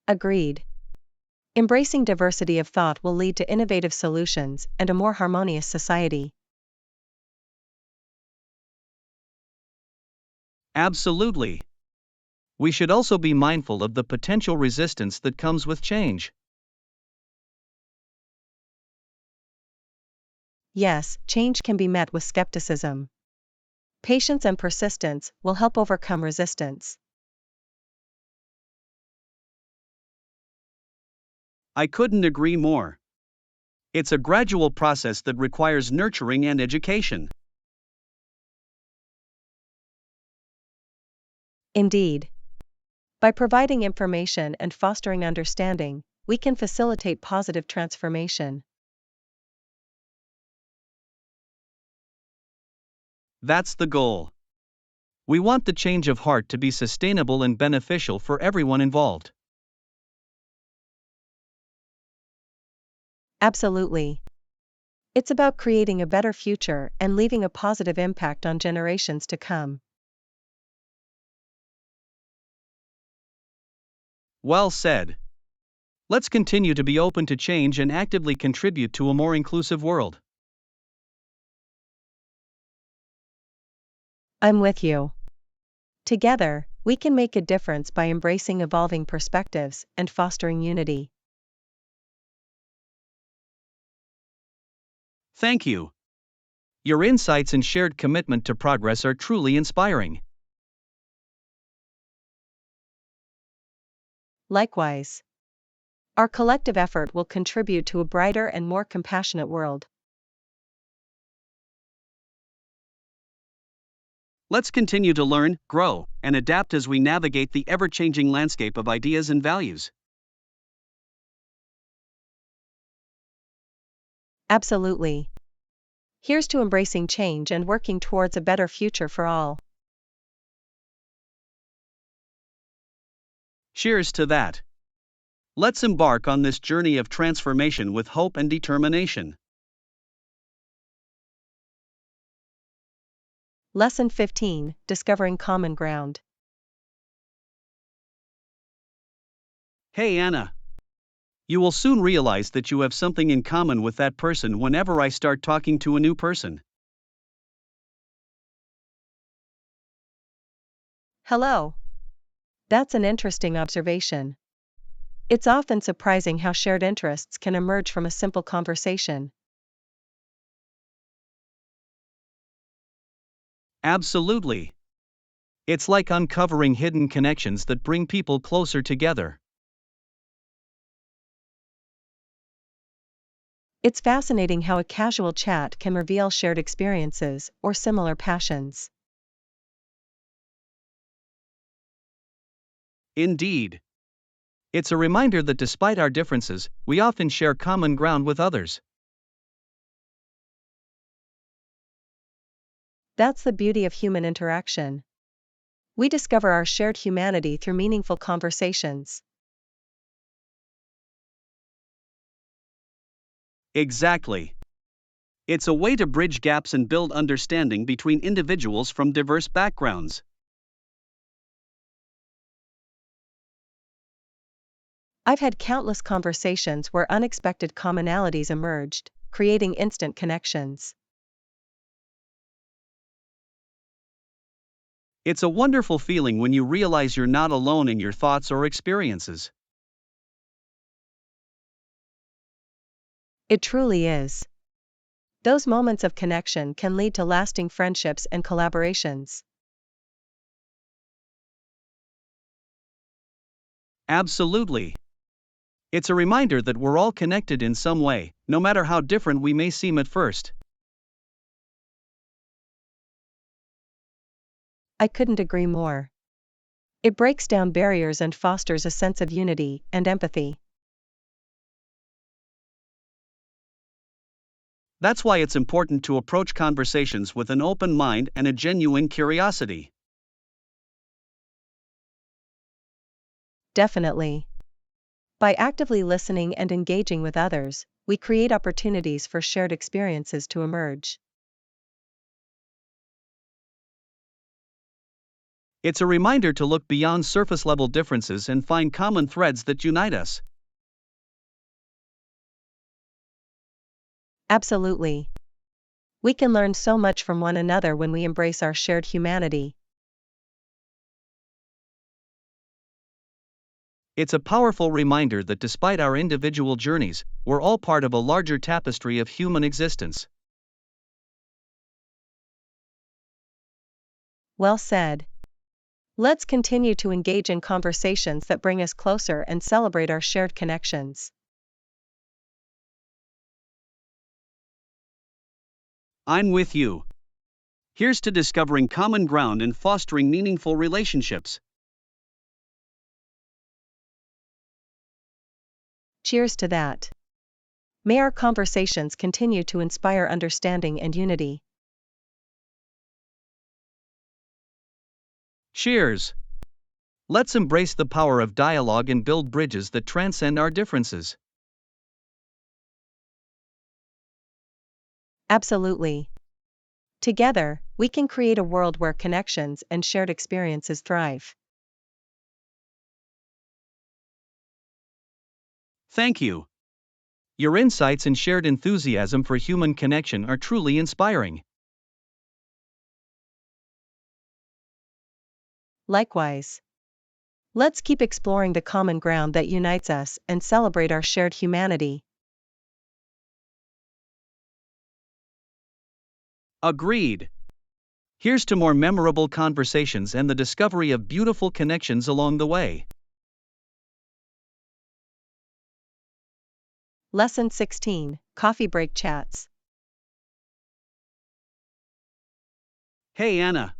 A: Agreed. Embracing diversity of thought will lead to innovative solutions and a more harmonious society.
B: Absolutely. We should also be mindful of the potential resistance that comes with change.
A: Yes, change can be met with skepticism. Patience and persistence will help overcome resistance.
B: I couldn't agree more. It's a gradual process that requires nurturing and education.
A: Indeed. By providing information and fostering understanding, we can facilitate positive transformation.
B: That's the goal. We want the change of heart to be sustainable and beneficial for everyone involved.
A: Absolutely. It's about creating a better future and leaving a positive impact on generations to come.
B: Well said. Let's continue to be open to change and actively contribute to a more inclusive world.
A: I'm with you. Together, we can make a difference by embracing evolving perspectives and fostering unity.
B: Thank you. Your insights and shared commitment to progress are truly inspiring.
A: Likewise, our collective effort will contribute to a brighter and more compassionate world.
B: Let's continue to learn, grow, and adapt as we navigate the ever changing landscape of ideas and values.
A: Absolutely. Here's to embracing change and working towards a better future for all.
B: Cheers to that. Let's embark on this journey of transformation with hope and determination.
A: Lesson 15, Discovering Common Ground.
B: Hey Anna. You will soon realize that you have something in common with that person whenever I start talking to a new person.
A: Hello. That's an interesting observation. It's often surprising how shared interests can emerge from a simple conversation.
B: Absolutely. It's like uncovering hidden connections that bring people closer together.
A: It's fascinating how a casual chat can reveal shared experiences or similar passions.
B: Indeed. It's a reminder that despite our differences, we often share common ground with others.
A: That's the beauty of human interaction. We discover our shared humanity through meaningful conversations.
B: Exactly. It's a way to bridge gaps and build understanding between individuals from diverse backgrounds.
A: I've had countless conversations where unexpected commonalities emerged, creating instant connections.
B: It's a wonderful feeling when you realize you're not alone in your thoughts or experiences.
A: It truly is. Those moments of connection can lead to lasting friendships and collaborations.
B: Absolutely. It's a reminder that we're all connected in some way, no matter how different we may seem at first.
A: I couldn't agree more. It breaks down barriers and fosters a sense of unity and empathy.
B: That's why it's important to approach conversations with an open mind and a genuine curiosity.
A: Definitely. By actively listening and engaging with others, we create opportunities for shared experiences to emerge.
B: It's a reminder to look beyond surface level differences and find common threads that unite us.
A: Absolutely. We can learn so much from one another when we embrace our shared humanity.
B: It's a powerful reminder that despite our individual journeys, we're all part of a larger tapestry of human existence.
A: Well said. Let's continue to engage in conversations that bring us closer and celebrate our shared connections.
B: I'm with you. Here's to discovering common ground and fostering meaningful relationships.
A: Cheers to that. May our conversations continue to inspire understanding and unity.
B: Cheers! Let's embrace the power of dialogue and build bridges that transcend our differences.
A: Absolutely. Together, we can create a world where connections and shared experiences thrive.
B: Thank you. Your insights and shared enthusiasm for human connection are truly inspiring.
A: Likewise. Let's keep exploring the common ground that unites us and celebrate our shared humanity.
B: Agreed. Here's to more memorable conversations and the discovery of beautiful connections along the way.
A: Lesson 16, Coffee Break Chats.
B: Hey Anna.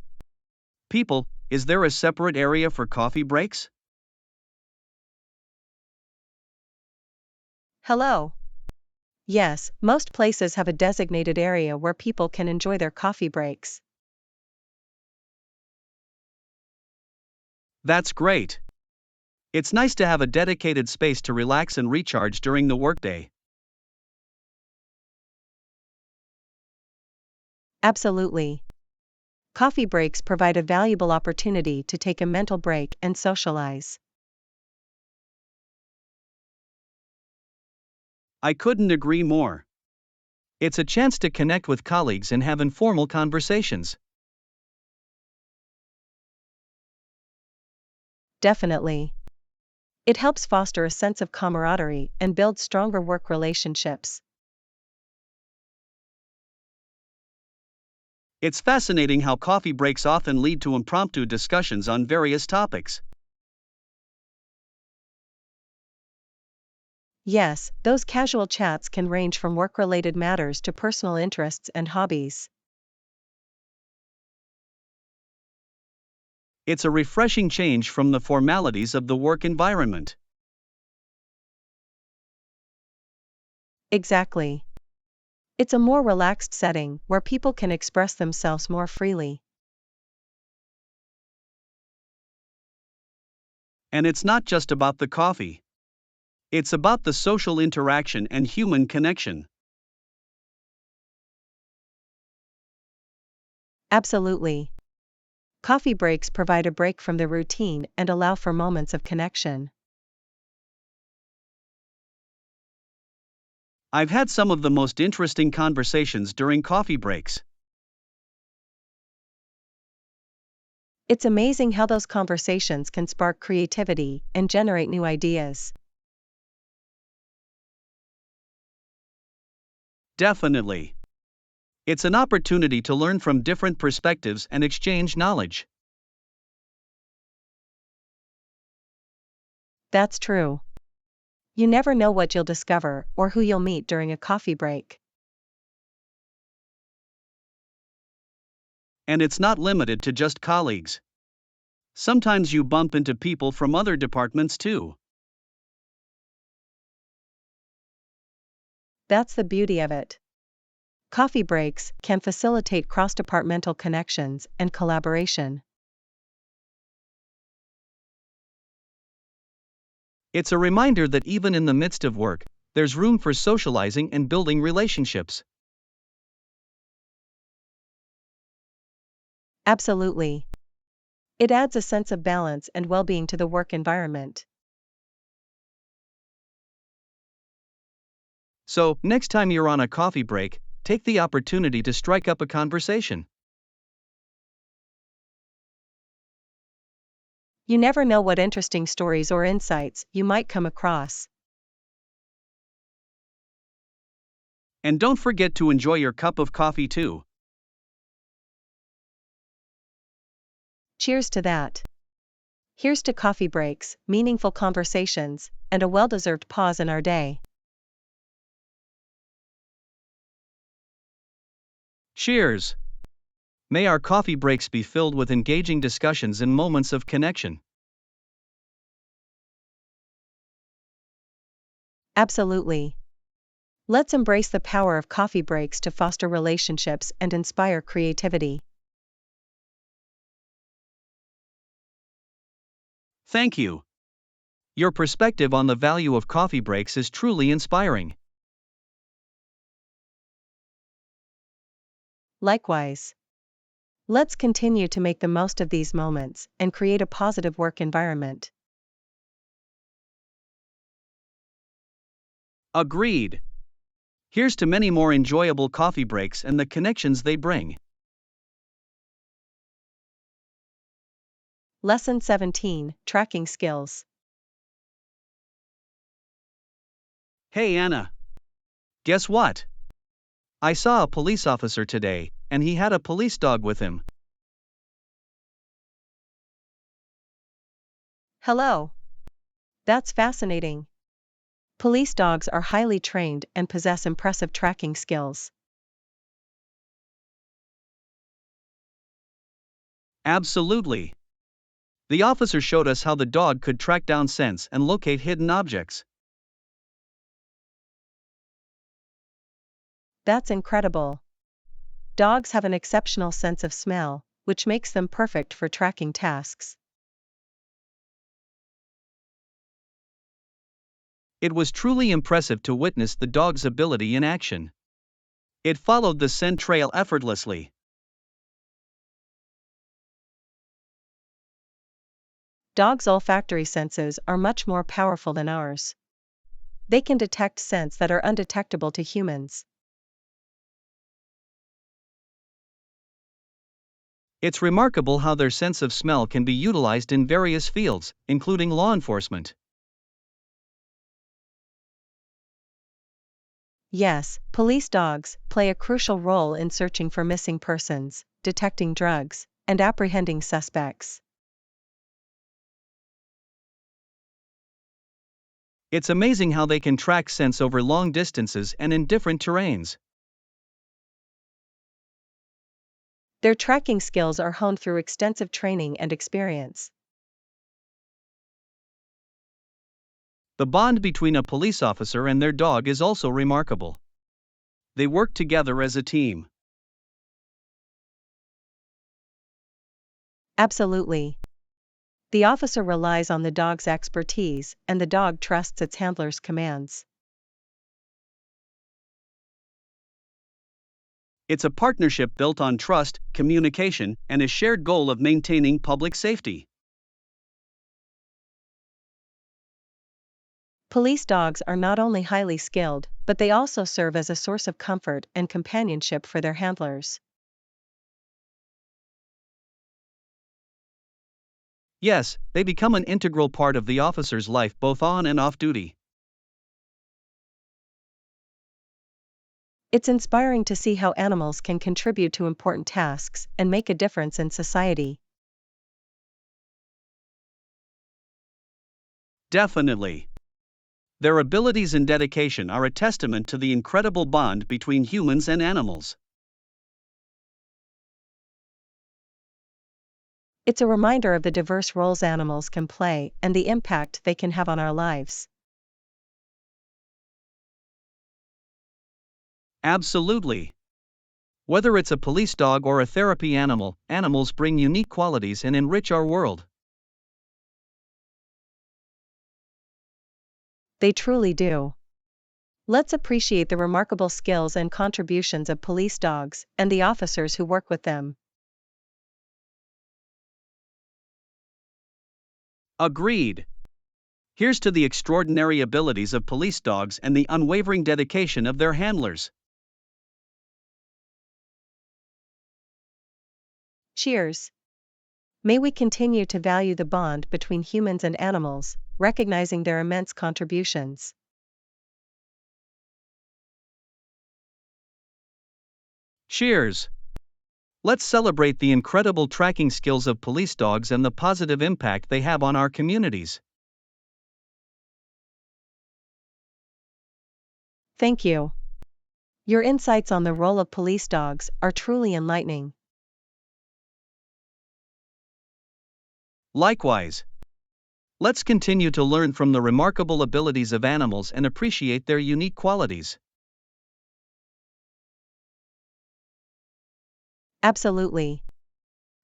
B: People, is there a separate area for coffee breaks?
A: Hello. Yes, most places have a designated area where people can enjoy their coffee breaks.
B: That's great. It's nice to have a dedicated space to relax and recharge during the workday.
A: Absolutely. Coffee breaks provide a valuable opportunity to take a mental break and socialize.
B: I couldn't agree more. It's a chance to connect with colleagues and have informal conversations.
A: Definitely. It helps foster a sense of camaraderie and build stronger work relationships.
B: It's fascinating how coffee breaks often lead to impromptu discussions on various topics.
A: Yes, those casual chats can range from work-related matters to personal interests and hobbies.
B: It's a refreshing change from the formalities of the work environment.
A: Exactly. It's a more relaxed setting where people can express themselves more freely.
B: And it's not just about the coffee. It's about the social interaction and human connection.
A: Absolutely. Coffee breaks provide a break from the routine and allow for moments of connection.
B: I've had some of the most interesting conversations during coffee breaks.
A: It's amazing how those conversations can spark creativity and generate new ideas.
B: Definitely. It's an opportunity to learn from different perspectives and exchange knowledge.
A: That's true. You never know what you'll discover or who you'll meet during a coffee break.
B: And it's not limited to just colleagues. Sometimes you bump into people from other departments too.
A: That's the beauty of it. Coffee breaks can facilitate cross-departmental connections and collaboration.
B: It's a reminder that even in the midst of work, there's room for socializing and building relationships.
A: Absolutely. It adds a sense of balance and well-being to the work environment.
B: So, next time you're on a coffee break, take the opportunity to strike up a conversation.
A: You never know what interesting stories or insights you might come across.
B: And don't forget to enjoy your cup of coffee too.
A: Cheers to that. Here's to coffee breaks, meaningful conversations, and a well-deserved pause in our day.
B: Cheers! May our coffee breaks be filled with engaging discussions and moments of connection.
A: Absolutely. Let's embrace the power of coffee breaks to foster relationships and inspire creativity.
B: Thank you. Your perspective on the value of coffee breaks is truly inspiring.
A: Likewise. Let's continue to make the most of these moments and create a positive work environment.
B: Agreed. Here's to many more enjoyable coffee breaks and the connections they bring.
A: Lesson 17, Tracking Skills.
B: Hey Anna. Guess what? I saw a police officer today, and he had a police dog with him.
A: Hello. That's fascinating. Police dogs are highly trained and possess impressive tracking skills.
B: Absolutely. The officer showed us how the dog could track down scents and locate hidden objects.
A: That's incredible. Dogs have an exceptional sense of smell, which makes them perfect for tracking tasks.
B: It was truly impressive to witness the dog's ability in action. It followed the scent trail effortlessly.
A: Dogs' olfactory senses are much more powerful than ours. They can detect scents that are undetectable to humans.
B: It's remarkable how their sense of smell can be utilized in various fields, including law enforcement.
A: Yes, police dogs play a crucial role in searching for missing persons, detecting drugs, and apprehending suspects.
B: It's amazing how they can track scents over long distances and in different terrains.
A: Their tracking skills are honed through extensive training and experience.
B: The bond between a police officer and their dog is also remarkable. They work together as a team.
A: Absolutely. The officer relies on the dog's expertise, and the dog trusts its handler's commands.
B: It's a partnership built on trust, communication, and a shared goal of maintaining public safety.
A: Police dogs are not only highly skilled, but they also serve as a source of comfort and companionship for their handlers.
B: Yes, they become an integral part of the officer's life both on and off duty.
A: It's inspiring to see how animals can contribute to important tasks and make a difference in society.
B: Definitely. Their abilities and dedication are a testament to the incredible bond between humans and animals.
A: It's a reminder of the diverse roles animals can play and the impact they can have on our lives.
B: Absolutely. Whether it's a police dog or a therapy animal, animals bring unique qualities and enrich our world.
A: They truly do. Let's appreciate the remarkable skills and contributions of police dogs and the officers who work with them.
B: Agreed. Here's to the extraordinary abilities of police dogs and the unwavering dedication of their handlers.
A: Cheers. May we continue to value the bond between humans and animals, recognizing their immense contributions.
B: Cheers. Let's celebrate the incredible tracking skills of police dogs and the positive impact they have on our communities.
A: Thank you. Your insights on the role of police dogs are truly enlightening.
B: Likewise, let's continue to learn from the remarkable abilities of animals and appreciate their unique qualities.
A: Absolutely.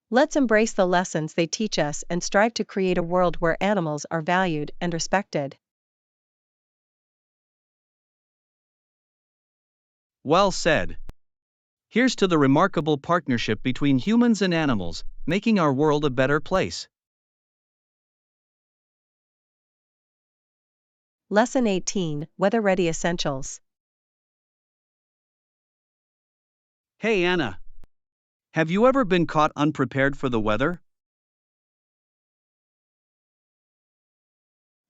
A: Let's embrace the lessons they teach us and strive to create a world where animals are valued and respected.
B: Well said. Here's to the remarkable partnership between humans and animals, making our world a better place.
A: Lesson 18: Weather Ready Essentials.
B: Hey Anna, have you ever been caught unprepared for the weather?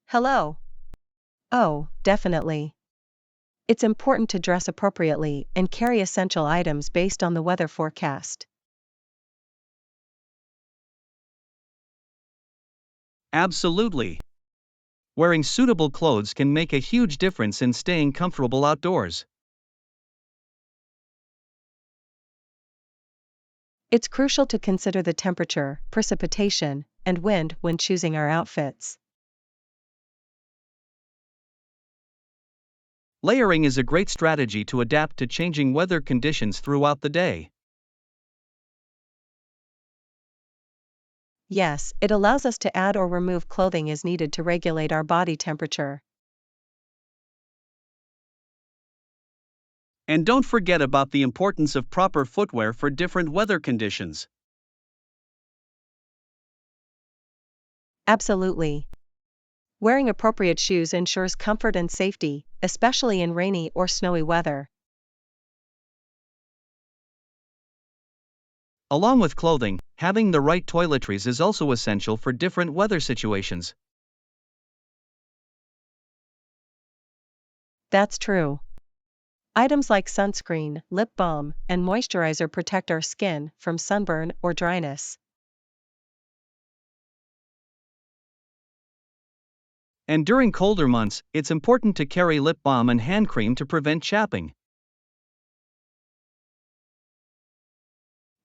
A: Hello. Oh, definitely. It's important to dress appropriately and carry essential items based on the weather forecast.
B: Absolutely. Wearing suitable clothes can make a huge difference in staying comfortable outdoors.
A: It's crucial to consider the temperature, precipitation, and wind when choosing our outfits.
B: Layering is a great strategy to adapt to changing weather conditions throughout the day.
A: Yes, it allows us to add or remove clothing as needed to regulate our body temperature.
B: And don't forget about the importance of proper footwear for different weather conditions.
A: Absolutely. Wearing appropriate shoes ensures comfort and safety, especially in rainy or snowy weather.
B: Along with clothing, having the right toiletries is also essential for different weather situations.
A: That's true. Items like sunscreen, lip balm, and moisturizer protect our skin from sunburn or dryness.
B: And during colder months, it's important to carry lip balm and hand cream to prevent chapping.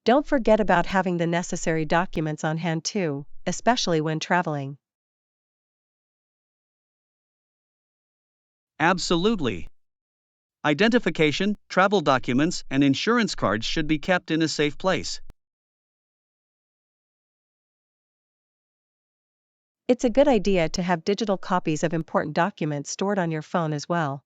A: Don't forget about having the necessary documents on hand too, especially when traveling.
B: Absolutely. Identification, travel documents, and insurance cards should be kept in a safe place.
A: It's a good idea to have digital copies of important documents stored on your phone as well.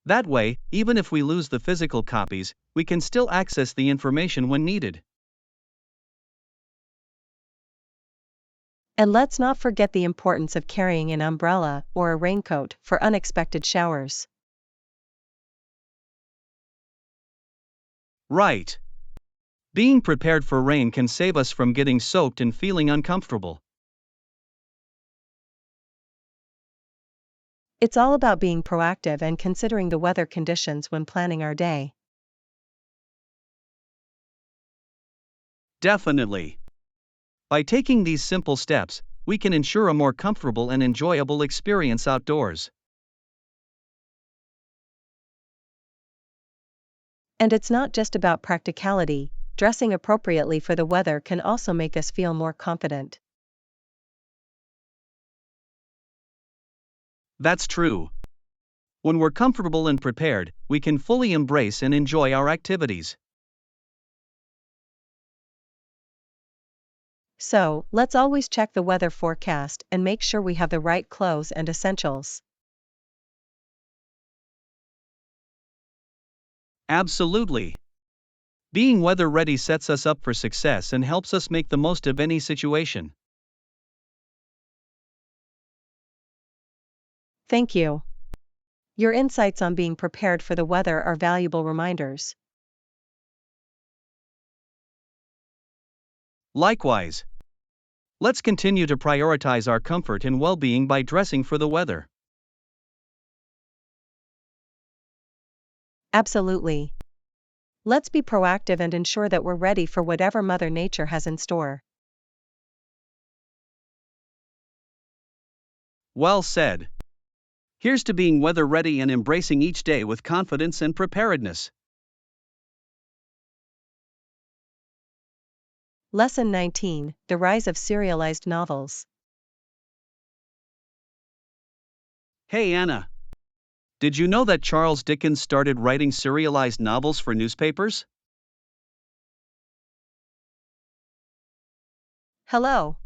B: That way, even if we lose the physical copies, we can still access the information when needed.
A: And let's not forget the importance of carrying an umbrella or a raincoat for unexpected showers.
B: Right. Being prepared for rain can save us from getting soaked and feeling uncomfortable.
A: It's all about being proactive and considering the weather conditions when planning our day.
B: Definitely. By taking these simple steps, we can ensure a more comfortable and enjoyable experience outdoors.
A: And it's not just about practicality, dressing appropriately for the weather can also make us feel more confident.
B: That's true. When we're comfortable and prepared, we can fully embrace and enjoy our activities.
A: So, let's always check the weather forecast and make sure we have the right clothes and essentials.
B: Absolutely. Being weather ready sets us up for success and helps us make the most of any situation.
A: Thank you. Your insights on being prepared for the weather are valuable reminders.
B: Likewise, let's continue to prioritize our comfort and well being by dressing for the weather.
A: Absolutely. Let's be proactive and ensure that we're ready for whatever Mother Nature has in store.
B: Well said. Here's to being weather ready and embracing each day with confidence and preparedness.
A: Lesson 19: The Rise of Serialized Novels.
B: Hey Anna, did you know that Charles Dickens started writing serialized novels for newspapers?
A: Hello.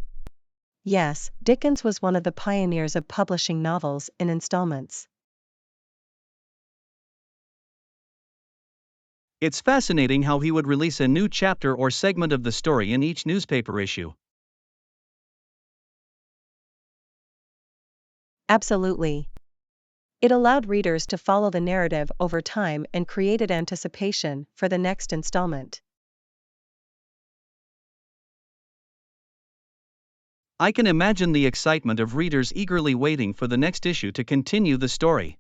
A: Yes, Dickens was one of the pioneers of publishing novels in installments.
B: It's fascinating how he would release a new chapter or segment of the story in each newspaper issue.
A: Absolutely. It allowed readers to follow the narrative over time and created anticipation for the next installment.
B: I can imagine the excitement of readers eagerly waiting for the next issue to continue the story.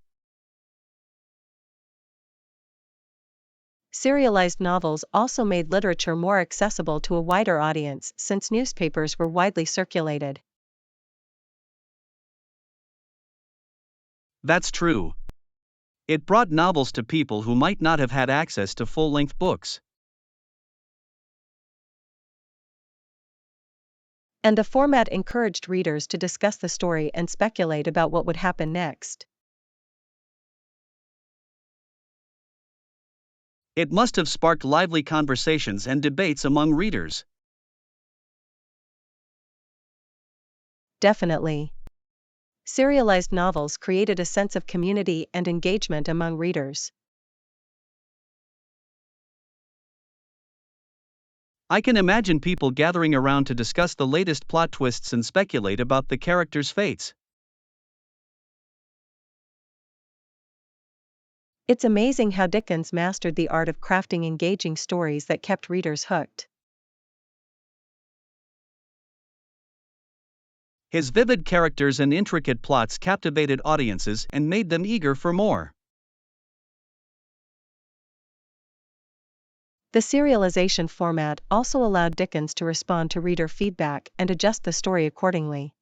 A: Serialized novels also made literature more accessible to a wider audience since newspapers were widely circulated.
B: That's true. It brought novels to people who might not have had access to full length books.
A: And the format encouraged readers to discuss the story and speculate about what would happen next.
B: It must have sparked lively conversations and debates among readers.
A: Definitely. Serialized novels created a sense of community and engagement among readers.
B: I can imagine people gathering around to discuss the latest plot twists and speculate about the characters' fates.
A: It's amazing how Dickens mastered the art of crafting engaging stories that kept readers hooked.
B: His vivid characters and intricate plots captivated audiences and made them eager for more.
A: The serialization format also allowed Dickens to respond to reader feedback and adjust the story accordingly.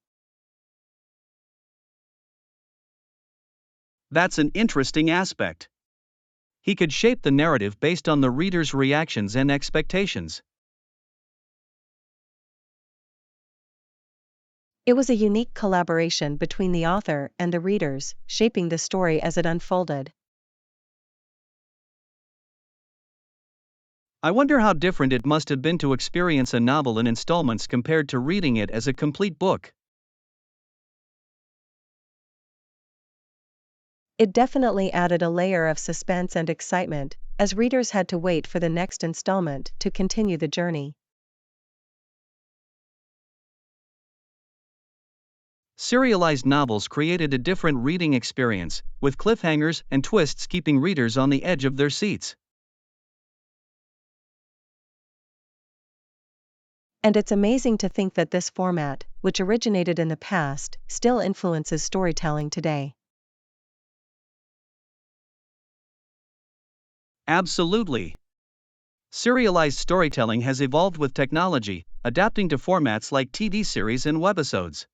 B: That's an interesting aspect. He could shape the narrative based on the reader's reactions and expectations.
A: It was a unique collaboration between the author and the readers, shaping the story as it unfolded.
B: I wonder how different it must have been to experience a novel in installments compared to reading it as a complete book.
A: It definitely added a layer of suspense and excitement, as readers had to wait for the next installment to continue the journey.
B: Serialized novels created a different reading experience, with cliffhangers and twists keeping readers on the edge of their seats.
A: And it's amazing to think that this format, which originated in the past, still influences storytelling today.
B: Absolutely. Serialized storytelling has evolved with technology, adapting to formats like TV series and webisodes.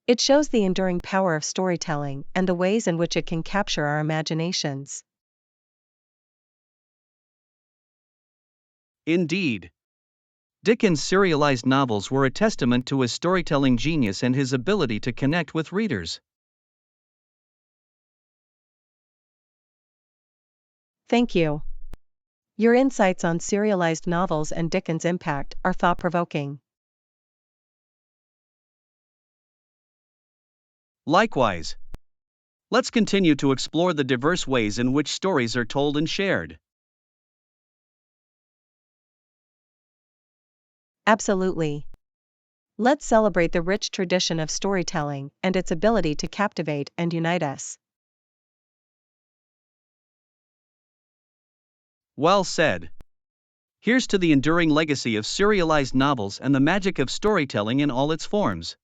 A: It shows the enduring power of storytelling and the ways in which it can capture our imaginations.
B: Indeed. Dickens' serialized novels were a testament to his storytelling genius and his ability to connect with readers.
A: Thank you. Your insights on serialized novels and Dickens' impact are thought-provoking.
B: Likewise, let's continue to explore the diverse ways in which stories are told and shared.
A: Absolutely. Let's celebrate the rich tradition of storytelling and its ability to captivate and unite us.
B: Well said. Here's to the enduring legacy of serialized novels and the magic of storytelling in all its forms.